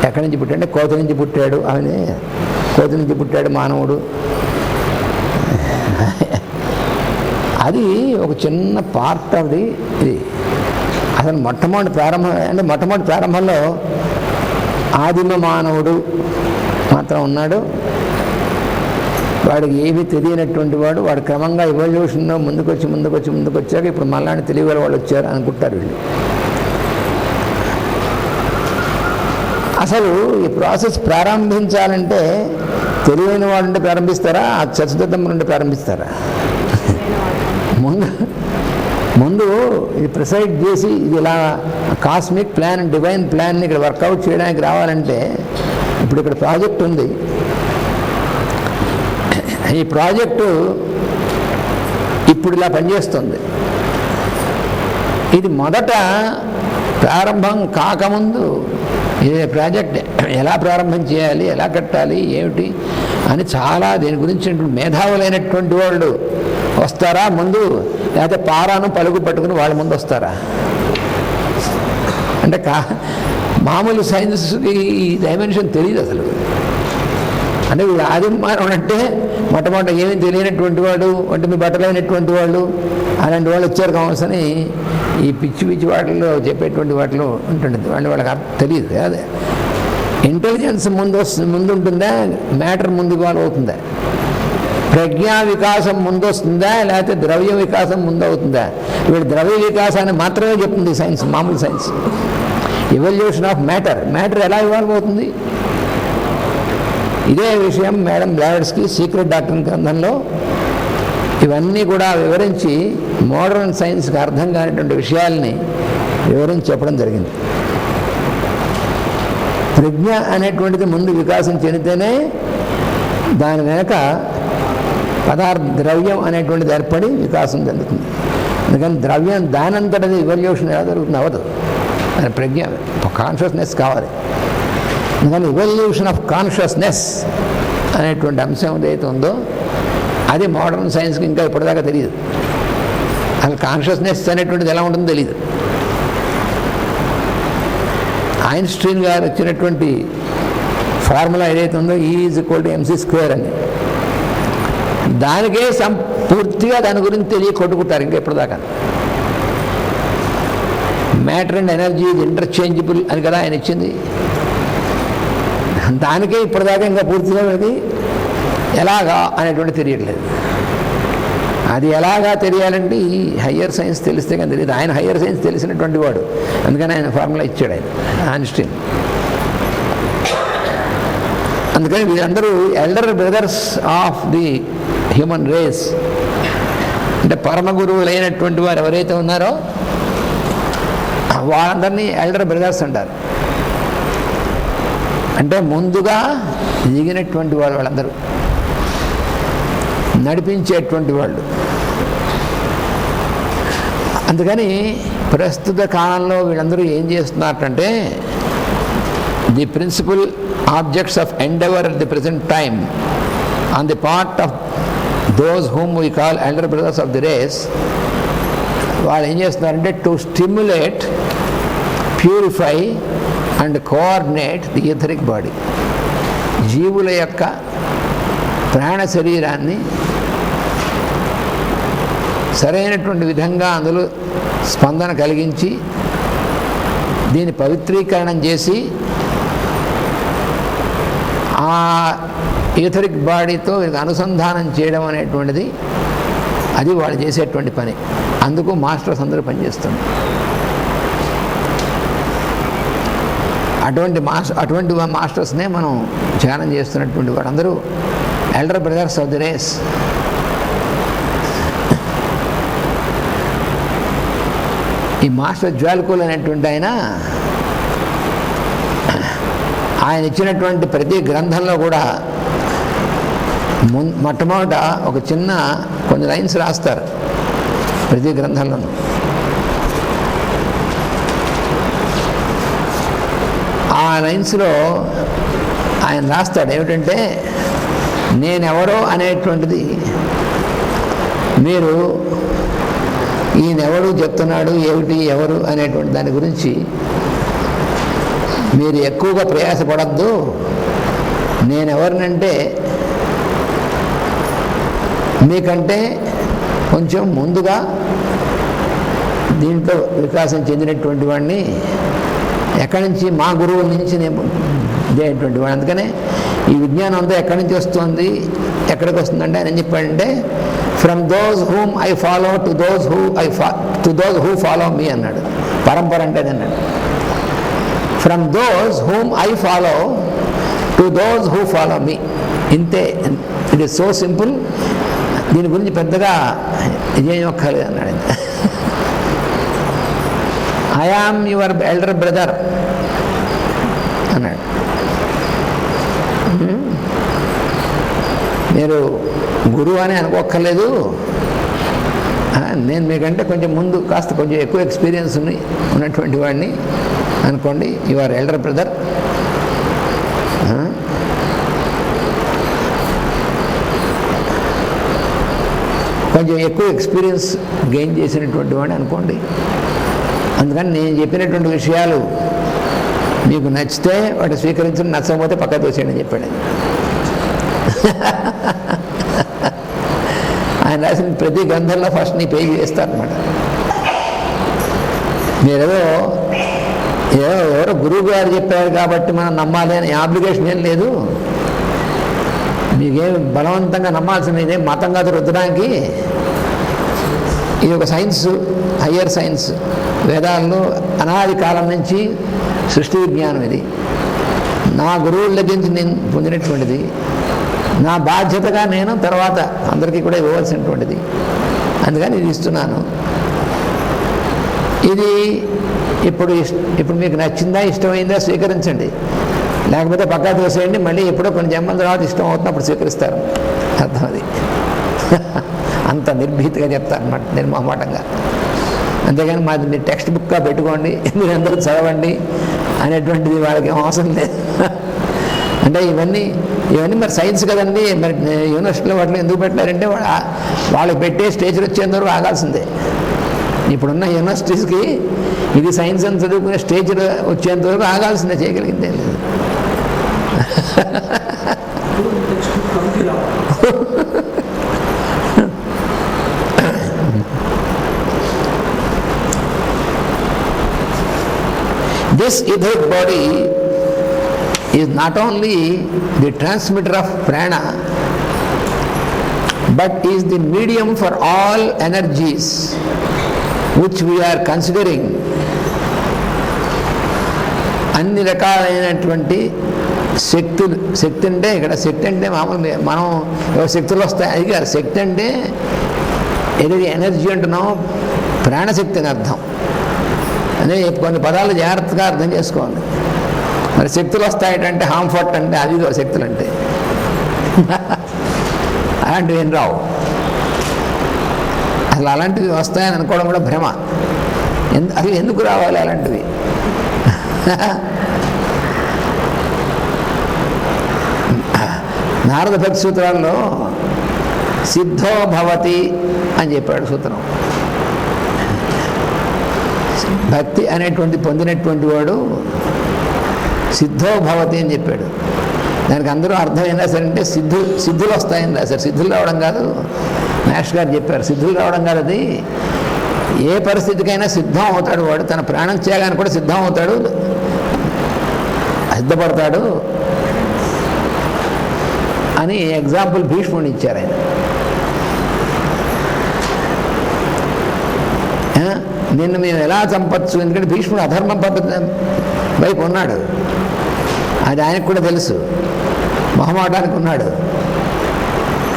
ఎక్కడి నుంచి పుట్టాడు అంటే కోతి నుంచి పుట్టాడు అని, కోతి నుంచి పుట్టాడు మానవుడు. అది ఒక చిన్న పార్ట్ ఆఫ్ ది ఇది. అసలు మొట్టమొదటి ప్రారంభంలో ఆదిమ మానవుడు మాత్రం ఉన్నాడు. వాడికి ఏమీ తెలియనటువంటి వాడు క్రమంగా ఎవల్యూషన్లో ముందుకొచ్చాక ఇప్పుడు మళ్ళీ తెలియగల వాళ్ళు వచ్చారు అనుకుంటారు వీళ్ళు. అసలు ఈ ప్రాసెస్ ప్రారంభించాలంటే తెలివైన వాడు నుండి ప్రారంభిస్తారా, చతుర్థం నుండి ప్రారంభిస్తారా? ముందు ఇది ప్రిసైడ్ చేసి ఇది ఇలా కాస్మిక్ ప్లాన్, డివైన్ ప్లాన్ని ఇక్కడ వర్కౌట్ చేయడానికి రావాలంటే ఇప్పుడు ఇక్కడ ప్రాజెక్ట్ ఉంది. ఈ ప్రాజెక్టు ఇప్పుడు ఇలా పనిచేస్తుంది. ఇది మొదట ప్రారంభం కాకముందు ఈ ప్రాజెక్ట్ ఎలా ప్రారంభం చేయాలి, ఎలా కట్టాలి, ఏమిటి అని చాలా దీని గురించి మేధావులైనటువంటి వాళ్ళు వస్తారా ముందు, లేకపోతే పారాను పలుగు పట్టుకుని వాళ్ళ ముందు వస్తారా? అంటే మామూలు సైన్స్కి ఈ డైమెన్షన్ తెలియదు అసలు. అంటే వీళ్ళు ఆదిమ మానవుడు అంటే మొట్టమొదటి ఏమీ తెలియనటువంటి వాడు, ఒంటి మీ బట్టలైనటువంటి వాళ్ళు, అలాంటి వాళ్ళు వచ్చారు కావాల్సని ఈ పిచ్చి పిచ్చి వాటిల్లో చెప్పేటువంటి వాటిలో ఉంటుంది. వాళ్ళకి తెలియదు. అదే ఇంటెలిజెన్స్ ముందు ఉంటుందా, మ్యాటర్ ముందు ఇవాల్వ్ అవుతుందా, ప్రజ్ఞా వికాసం ముందు వస్తుందా, లేకపోతే ద్రవ్య వికాసం ముందు అవుతుందా? వీడు ద్రవ్య వికాసాన్ని మాత్రమే చెప్తుంది సైన్స్, మామూలు సైన్స్. ఎవల్యూషన్ ఆఫ్ మ్యాటర్ ఎలా ఇవాల్వ్ అవుతుంది? ఇదే విషయం మేడం బ్లావెట్స్కీ సీక్రెట్ డాక్టర్ గ్రంథంలో ఇవన్నీ కూడా వివరించి మోడర్న్ సైన్స్కి అర్థం కానిటువంటి విషయాల్ని వివరించి చెప్పడం జరిగింది. ప్రజ్ఞ అనేటువంటిది ముందు వికాసం చెందితేనే దాని వెనక ద్రవ్యం అనేటువంటిది ఏర్పడి వికాసం చెందుతుంది. అందుకని ద్రవ్యం దానంతటది ఇవల్యూషన్ ఎలా జరుగుతుంది? అవ్వదు. దాని ప్రజ్ఞ కాన్షియస్నెస్ కావాలి. అందుకని ఇవల్యూషన్ ఆఫ్ కాన్షియస్నెస్ అనేటువంటి అంశం ఏదైతే ఉందో అది మోడర్న్ సైన్స్కి ఇంకా ఇప్పటిదాకా తెలియదు. అసలు కాన్షియస్నెస్ అనేటువంటిది ఎలా ఉంటుందో తెలియదు. ఐన్స్టీన్ గారు వచ్చినటువంటి ఫార్ములా ఏదైతే ఉందో E=mc² అని, దానికే పూర్తిగా దాని గురించి తెలియ కొట్టుకుంటారు ఇంకా ఇప్పటిదాకా. Matter and energy is interchangeable అని కదా ఆయన ఇచ్చింది. దానికే ఇప్పటిదాకా ఇంకా పూర్తిగా అది ఎలాగా అనేటువంటి తెలియట్లేదు. అది ఎలాగా తెలియాలంటే ఈ హయ్యర్ సైన్స్ తెలిస్తే కానీ తెలియదు. ఆయన హయ్యర్ సైన్స్ తెలిసినటువంటి వాడు, అందుకని ఆయన ఫార్ములా ఇచ్చాడు ఆయన ఐన్స్టీన్. అందుకని వీళ్ళందరూ elder brothers of the human race, అంటే పరమ గురువులైనటువంటి వారు ఎవరైతే ఉన్నారో వాళ్ళందరినీ ఎల్డర్ బ్రదర్స్ అంటారు. అంటే ముందుగా దిగినటువంటి వాళ్ళు, వాళ్ళందరూ నడిపించేటువంటి వాళ్ళు. అందుకని ప్రస్తుత కాలంలో వీళ్ళందరూ ఏం చేస్తున్నారంటే the principal objects of endeavour at the present time on the part of those whom we call elder brothers of the race, వాళ్ళు ఏం చేస్తున్నారంటే to stimulate, purify and coordinate the etheric body. జీవుల యొక్క ప్రాణ శరీరాన్ని సరైనటువంటి విధంగా అందులో స్పందన కలిగించి దీన్ని పవిత్రీకరణం చేసి ఆ ఈథరిక్ బాడీతో అనుసంధానం చేయడం అనేటువంటిది అది వాళ్ళు చేసేటువంటి పని. అందుకు మాస్టర్స్ అందరూ పనిచేస్తుంది. అటువంటి మాస్టర్స్నే మనం ధ్యానం చేస్తున్నటువంటి వాళ్ళందరూ elder brothers of the race. ఈ మాస్టర్ జ్వాల్కూల్ అనేటువంటి ఆయన ఇచ్చినటువంటి ప్రతి గ్రంథంలో కూడా మొట్టమొదట ఒక చిన్న కొన్ని లైన్స్ రాస్తారు ప్రతి గ్రంథంలోనూ. ఆ లైన్స్లో ఆయన రాస్తాడు ఏమిటంటే, నేనెవరో అనేటువంటిది మీరు ఈయనెవడు చెప్తున్నాడు, ఏమిటి ఎవరు అనేటువంటి దాని గురించి మీరు ఎక్కువగా ప్రయాసపడద్దు. నేనెవరినంటే మీకంటే కొంచెం ముందుగా దీంట్లో వికాసం చెందినటువంటి వాడిని, ఎక్కడి నుంచి మా గురువుల నుంచి నేను చేయటువంటి వాడు. అందుకనే ఈ విజ్ఞానం అంతా ఎక్కడి నుంచి వస్తుంది, ఎక్కడికి వస్తుందంటే ఆయన ఏం చెప్పాడంటే, from those whom I follow to those who follow me అన్నాడు. పరంపర అంటే అన్నాడు, from those whom I follow to those who follow me. ఇంతే, ఇట్ ఈస్ సో సింపుల్, దీని గురించి పెద్దగా ఇదేం ఒక్కర్లేదు అన్నాడు. I am your elder brother అన్నాడు. మీరు గురువు అని అనుకోక్కర్లేదు, నేను మీకంటే కొంచెం ముందు కాస్త కొంచెం ఎక్కువ ఎక్స్పీరియన్స్ ఉన్నటువంటి వాడిని అనుకోండి, యువర్ ఎల్డర్ బ్రదర్. కొంచెం ఎక్కువ ఎక్స్పీరియన్స్ గెయిన్ చేసినటువంటి వాడిని అనుకోండి. అందుకని నేను చెప్పినటువంటి విషయాలు మీకు నచ్చితే వాటి స్వీకరించడం, నచ్చకపోతే పక్క తోసేయండి అని చెప్పాడు. ఆయన రాసిన ప్రతి గ్రంథంలో ఫస్ట్ నీ పేజీ వేస్తారనమాట. మీరేదో ఎవరో గురువు గారు చెప్పారు కాబట్టి మనం నమ్మాలి అని ఆబ్లిగేషన్ ఏం లేదు. మీకేం బలవంతంగా నమ్మాల్సిన ఇదేం మతం కాదు రుద్దడానికి. ఇది ఒక సైన్స్, హయ్యర్ సైన్స్. వేదాల్లో అనాది కాలం నుంచి సృష్టి విజ్ఞానం ఇది. నా గురువుల దగ్గర నుంచి నేను పొందినటువంటిది, నా బాధ్యతగా నేను తర్వాత అందరికీ కూడా ఇవ్వవలసినటువంటిది. అందుకని ఇది ఇస్తున్నాను. ఇది ఇప్పుడు మీకు నచ్చిందా, ఇష్టమైందా స్వీకరించండి, లేకపోతే పక్కా తోసేయండి. మళ్ళీ ఎప్పుడో కొన్ని జన్మల తర్వాత ఇష్టం అవుతున్నప్పుడు స్వీకరిస్తారు. అర్థం అది. అంత నిర్భీతిగా చెప్తారు అన్నమాట, నిర్మమాటంగా. అంతేగాని మాది మీరు టెక్స్ట్ బుక్గా పెట్టుకోండి, మీరు అందరూ చదవండి అనేటువంటిది వాళ్ళకి అవసరం లేదు. అంటే ఇవన్నీ మరి సైన్స్ కదండి, మరి యూనివర్సిటీలో వాటిలో ఎందుకు పెట్టారంటే వాళ్ళకి పెట్టే స్టేజ్కి వచ్చేంతవరకు ఆగాల్సిందే. ఇప్పుడున్న యూనివర్సిటీస్కి ఇది సైన్స్ అని చదువుకునే స్టేజ్ వచ్చేంతవరకు ఆగాల్సిందే, చేయగలిగిందే లేదు. This etheric body is not only the transmitter of prana, but is the medium for all energies which we are considering. అన్ని రకాలైనటువంటి శక్తులు, శక్తి అంటే ఇక్కడ శక్తి అంటే మామూలు మనం శక్తులు వస్తాయి అది కాదు. శక్తి అంటే ఏదైతే ఎనర్జీ అంటున్నాం ప్రాణశక్తి అని అర్థం. అదే కొన్ని పదాలు జాగ్రత్తగా అర్థం చేసుకోవాలి. మరి శక్తులు వస్తాయంటే హాంఫర్ట్ అంటే అది శక్తులు అంటే అలాంటివి ఏం రావు. అసలు అలాంటివి వస్తాయని అనుకోవడం కూడా భ్రమ. అసలు ఎందుకు రావాలి అలాంటివి? నారద భక్తి సూత్రాల్లో సిద్ధో భవతి అని చెప్పాడు సూత్రం. భక్తి అనేటువంటి పొందినటువంటి వాడు సిద్ధో భవతి అని చెప్పాడు. దానికి అందరూ అర్థం ఏం రాశారంటే సిద్ధులు వస్తాయని రాశారు. సిద్ధులు రావడం కాదు, మాస్టర్ గారు చెప్పారు. సిద్ధులు రావడం కాదు, అది ఏ పరిస్థితికైనా సిద్ధం అవుతాడు వాడు. తన ప్రాణం త్యాగానికి కూడా సిద్ధం అవుతాడు, సిద్ధపడతాడు అని ఎగ్జాంపుల్ భీష్ముడిని ఇచ్చారు ఆయన. నిన్ను మేము ఎలా చంపచ్చు? ఎందుకంటే భీష్ముడు అధర్మ పద్ధతి వైపు ఉన్నాడు, అది ఆయనకు కూడా తెలుసు, మొహమాటానికి ఉన్నాడు.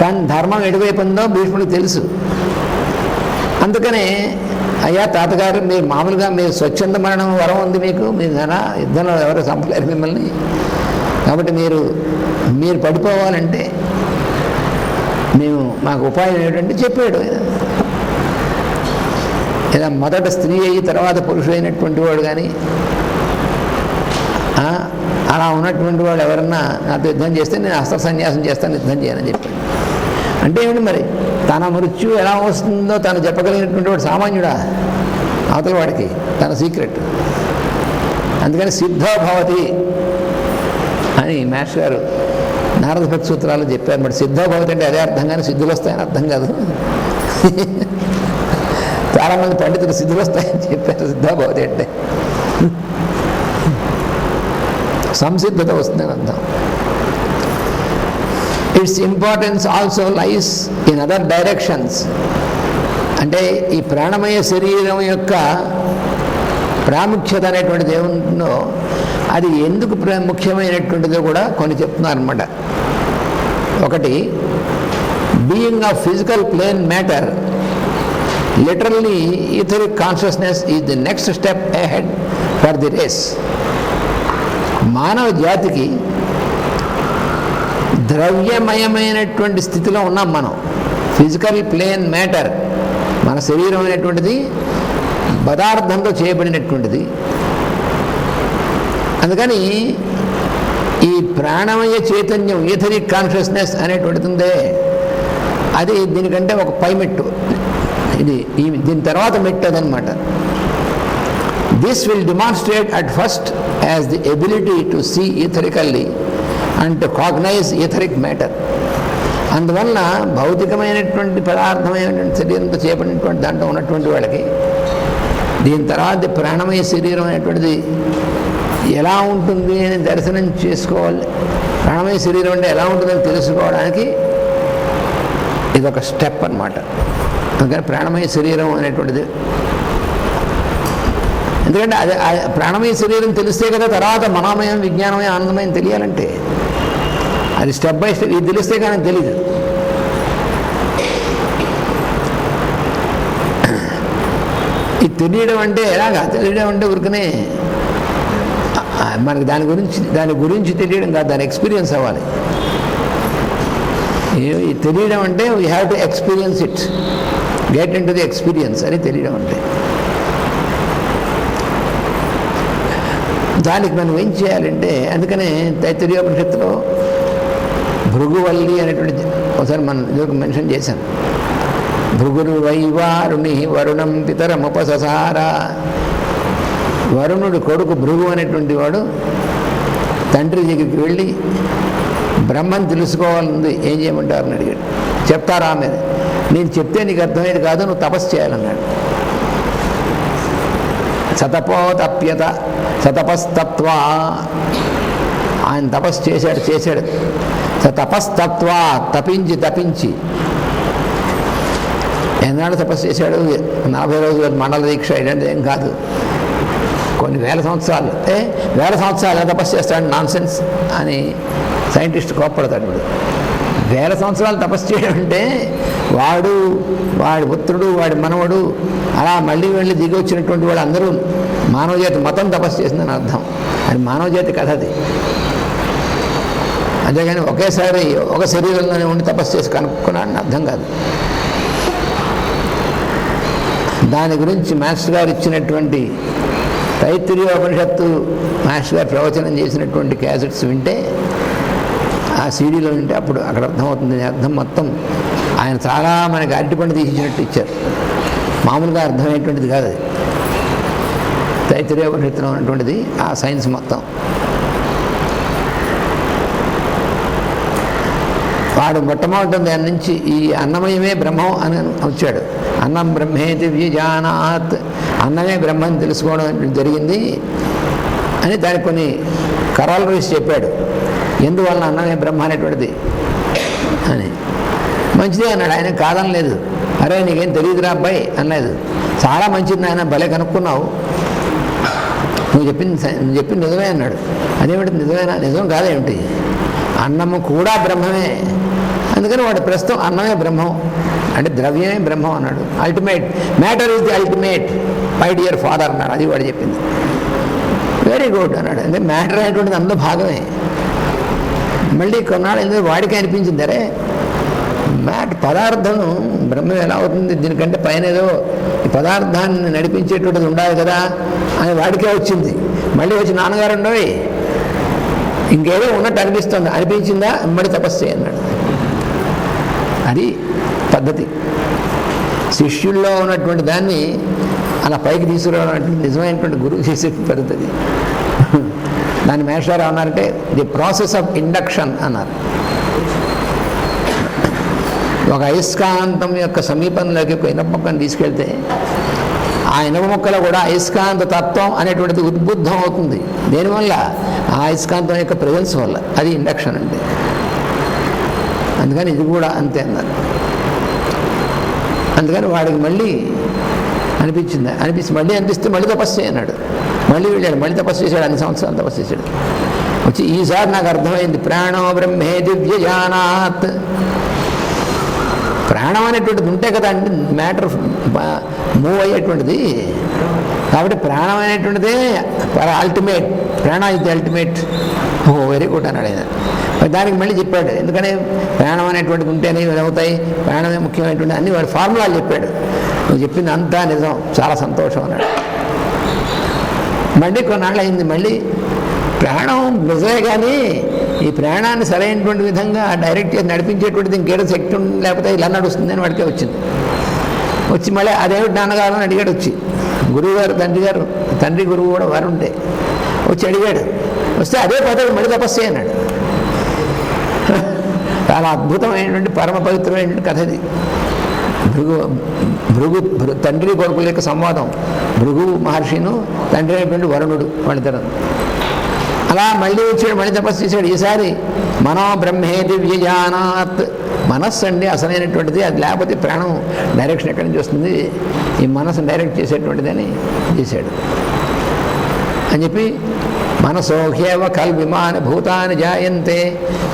కానీ ధర్మం ఎటువైపు ఉందో భీష్ముడికి తెలుసు. అందుకనే అయ్యా తాతగారు, మీరు మామూలుగా మీరు స్వచ్ఛంద మరణం వరం ఉంది మీకు, మీరు యుద్ధంలో ఎవరు చంపలేరు మిమ్మల్ని, కాబట్టి మీరు పడిపోవాలంటే మాకు ఉపాయం ఏమిటంటే చెప్పాడు. ఇలా మొదట స్త్రీ అయ్యి తర్వాత పురుషుడైనటువంటి వాడు కానీ అలా ఉన్నటువంటి వాడు ఎవరన్నా నాతో యుద్ధం చేస్తే నేను అస్త్ర సన్యాసం చేస్తాను, యుద్ధం చేయనని చెప్పాడు. అంటే ఏమిటి మరి, తన మృత్యు ఎలా వస్తుందో తను చెప్పగలిగినటువంటి వాడు సామాన్యుడా? అవతల వాడికి తన సీక్రెట్. అందుకని సిద్ధో భవతి అని మాస్టర్ గారు నారద భక్తి సూత్రాలు చెప్పారు. మరి సిద్ధో భవతి అంటే అదే అర్థం, కానీ సిద్ధులు వస్తాయని అర్థం కాదు. చాలామంది పండితులు సిద్ధులు వస్తాయని చెప్పారు. సిద్ధో భవతి అంటే సంసిద్ధత వస్తుందని అర్థం. Its importance also lies in other directions. అంటే ఈ ప్రాణమయ శరీరం యొక్క ప్రాముఖ్యత అనేటువంటిది ఏముంటుందో అది ఎందుకు ముఖ్యమైనటువంటిదో కూడా కొన్ని చెప్తున్నారు అన్నమాట. ఒకటి, being of physical plane matter, literally etheric consciousness is the next step ahead for the race. మానవ జాతికి ద్రవ్యమయమైనటువంటి స్థితిలో ఉన్నాం మనం. ఫిజికల్ ప్లేన్ మ్యాటర్, మన శరీరం అనేటువంటిది పదార్థంతో చేయబడినటువంటిది. అందుకని ఈ ప్రాణమయ చైతన్యం, ఈథరిక్ కాన్షియస్నెస్ అనేటువంటిది ఉందే, అది దీనికంటే ఒక పై మెట్టు. దీని తర్వాత మెట్టు అదనమాట. This will demonstrate at first as the ability to see etherically and to cognize etheric matter. అందువల్ల భౌతికమైనటువంటి పదార్థమైనటువంటి శరీరంతో చేయబడినటువంటి దాంట్లో ఉన్నటువంటి వాళ్ళకి దీని తర్వాత ప్రాణమయ శరీరం అనేటువంటిది ఎలా ఉంటుంది అని దర్శనం చేసుకోవాలి. ప్రాణమయ శరీరం అంటే ఎలా ఉంటుందని తెలుసుకోవడానికి ఇదొక స్టెప్ అన్నమాట. అందుకని ప్రాణమయ శరీరం అనేటువంటిది, ఎందుకంటే అది ప్రాణమయ శరీరం తెలిస్తే కదా తర్వాత మనోమయం, విజ్ఞానమయం, ఆనందమయం తెలియాలంటే అది స్టెప్ బై స్టెప్. ఇది తెలిస్తే కానీ తెలీదు. ఇది తెలియడం అంటే ఎలాగా? తెలియడం అంటే ఊరికనే మనకి దాని గురించి తెలియడం కాదు, దాని ఎక్స్పీరియన్స్ అవ్వాలి. తెలియడం అంటే we have to experience it, get in to the experience అని తెలియడం అంటే. దానికి మనం ఏం చేయాలంటే, అందుకనే తైత్తరీయోపనిషత్తులో భృగువల్లి అనేటువంటి ఒకసారి మనం ఇదొక మెన్షన్ చేశాను. భృగురు వైవారుణి వరుణం పితరముపససార. వరుణుడు కొడుకు భృగు అనేటువంటి వాడు తండ్రి దగ్గరికి వెళ్ళి బ్రహ్మను తెలుసుకోవాలని ఏం చేయమంటారని అడిగాడు. చెప్తారా మీద? నేను చెప్తే నీకు అర్థమయ్యేది కాదు, నువ్వు తపస్సు చేయాలన్నాడు. సతపోతప్యత సతపస్తత్వా, ఆయన తపస్సు చేశాడు. తపస్తత్వా, తపించి ఎన్నాళ్ళు తపస్సు చేశాడు? 40 రోజులు మండల దీక్ష. ఇలాంటిది ఏం కాదు, కొన్ని వేల సంవత్సరాలు. వేల సంవత్సరాలు ఎలా తపస్సు చేస్తాడు? నాన్ సెన్స్ అని సైంటిస్ట్ కోప్పడతాడు. ఇప్పుడు వేల సంవత్సరాలు తపస్సు చేయడం అంటే వాడి పుత్రుడు, వాడి మనవడు, అలా మళ్ళీ దిగి వచ్చినటువంటి వాళ్ళు అందరూ మానవజాతి మొత్తం తపస్సు చేసిందని అర్థం. అది మానవజాతి కథ అది. అంతేగాని ఒకేసారి ఒక శరీరంలోనే ఉండి తపస్సు చేసి కనుక్కున్నాడని అర్థం కాదు. దాని గురించి మాస్టర్ గారు ఇచ్చినటువంటి తైత్తరీయోపనిషత్తు మాస్టర్ గారు ప్రవచనం చేసినటువంటి క్యాసెట్స్ వింటే, ఆ సీడీలో వింటే అప్పుడు అక్కడ అర్థమవుతుంది. అర్థం మొత్తం ఆయన చాలా మనకి అరటిపండు తీసినట్టు ఇచ్చారు. మామూలుగా అర్థమయ్యేటువంటిది కాదు అది. తైత్తరీయోపనిషత్తులో ఉన్నటువంటిది ఆ సైన్స్ మొత్తం. వాడు మొట్టమొదటి దాని నుంచి ఈ అన్నమయమే బ్రహ్మం అని వచ్చాడు. అన్నం బ్రహ్మేతి విజానాత్, అన్నమే బ్రహ్మని తెలుసుకోవడం జరిగింది అని దానికి కొన్ని కరాలు వేసి చెప్పాడు. ఎందువల్ల అన్నమే బ్రహ్మ అనేటువంటిది అని. మంచిదే అన్నాడు ఆయన, కాదనలేదు. అరే నీకేం తెలియదురా అబ్బాయి అనలేదు. చాలా మంచిది ఆయన, భలే కనుక్కున్నావు, నువ్వు చెప్పింది నిజమే అన్నాడు. అదేమిటి నిజమేనా? నిజం కాదేమిటి? అన్నము కూడా బ్రహ్మమే. అందుకని వాడు ప్రస్తుతం అన్నమే బ్రహ్మం అంటే ద్రవ్యమే బ్రహ్మం అన్నాడు. Ultimate matter is the ultimate my dear father అన్నాడు. అది వాడు చెప్పింది. వెరీ గుడ్ అన్నాడు. అంటే మ్యాటర్ అనేటువంటిది అందులో భాగమే. మళ్ళీ కొన్నాళ్ళు ఎందుకు వాడికి అనిపించింది, అరే పదార్థం బ్రహ్మం ఎలా అవుతుంది, దీనికంటే పైన ఏదో ఈ పదార్థాన్ని నడిపించేటువంటిది ఉండాలి కదా అని వాడికే వచ్చింది. మళ్ళీ వచ్చి నాన్నగారు ఉండవి ఇంకేదో ఉన్నట్టు అనిపించిందా మళ్ళీ తపస్సు చేయన్నాడు. అది పద్ధతి. శిష్యుల్లో ఉన్నటువంటి దాన్ని అలా పైకి తీసుకురావడం నిజమైనటువంటి గురువు చేసే పద్ధతి. దాన్ని మేషారు అన్నారంటే ది ప్రాసెస్ ఆఫ్ ఇండక్షన్ అన్నారు. ఒక అయస్కాంతం యొక్క సమీపంలోకి ఒక ఇనప మొక్కను తీసుకెళ్తే ఆ ఇనప మొక్కలో కూడా అయస్కాంత తత్వం అనేటువంటిది ఉద్బుద్ధం అవుతుంది. దేనివల్ల? ఆ అయస్కాంతం యొక్క ప్రెజెన్స్ వల్ల. అది ఇండక్షన్ అంటే. అందుకని ఇది కూడా అంతే అన్నారు. అందుకని వాడికి మళ్ళీ అనిపిస్తే మళ్ళీ తపస్సు చేయన్నాడు. మళ్ళీ వెళ్ళాడు, మళ్ళీ తపస్సు చేశాడు. అన్ని సంవత్సరాలు తపస్సు చేశాడు. వచ్చి ఈసారి నాకు అర్థమైంది, ప్రాణో బ్రహ్మే దివ్యజానాత్. ప్రాణం అనేటువంటిది ఉంటే కదా అండి మ్యాటర్ మూవ్ అయ్యేటువంటిది. కాబట్టి ప్రాణం అనేటువంటిదే అల్టిమేట్, ప్రాణం ఇది అల్టిమేట్. వెరీ గుడ్ అన్నాడు ఆయన. దానికి మళ్ళీ చెప్పాడు, ఎందుకని ప్రాణం అనేటువంటిది ఉంటేనే ఇవి అవుతాయి, ప్రాణమే ముఖ్యమైనటువంటి అన్ని వాడు ఫార్ములాలు చెప్పాడు. నువ్వు చెప్పింది అంతా నిజం, చాలా సంతోషం అన్నాడు. మళ్ళీ కొన్నాళ్ళు అయింది, మళ్ళీ ప్రాణం నిజమే కానీ ఈ ప్రాణాన్ని సరైనటువంటి విధంగా డైరెక్ట్ చేసి నడిపించేటువంటిది ఇంకేదో శక్తి లేకపోతే ఇలా నడుస్తుంది అని వాడికే వచ్చింది. వచ్చి మళ్ళీ అదేమిటి నాన్నగారు అని అడిగాడు. వచ్చి గురువుగారు తండ్రి గురువు కూడా వారు ఉంటే వచ్చి అడిగాడు. వస్తే అదే పదవి మళ్ళీ తపస్సు అన్నాడు. చాలా అద్భుతమైనటువంటి పరమ పవిత్రమైనటువంటి కథ ఇది. భృగు తండ్రి కొడుకుల యొక్క సంవాదం. భృగు మహర్షిను తండ్రి అయినటువంటి వరుణుడు వాళ్ళిద్దరు. అలా మళ్ళీ వచ్చాడు, మళ్ళీ తపస్సు చేశాడు. ఈసారి మనో బ్రహ్మే దివ్యజానాత్. మనస్సు అండి అసలైనటువంటిది, అది లేకపోతే ప్రాణం డైరెక్షన్ ఎక్కడి నుంచి వస్తుంది, ఈ మనస్సును డైరెక్ట్ చేసేటువంటిది అని చేశాడు. అని చెప్పి మనసోహ్యేవ కల్విమాని భూతాన్ని జాయంతే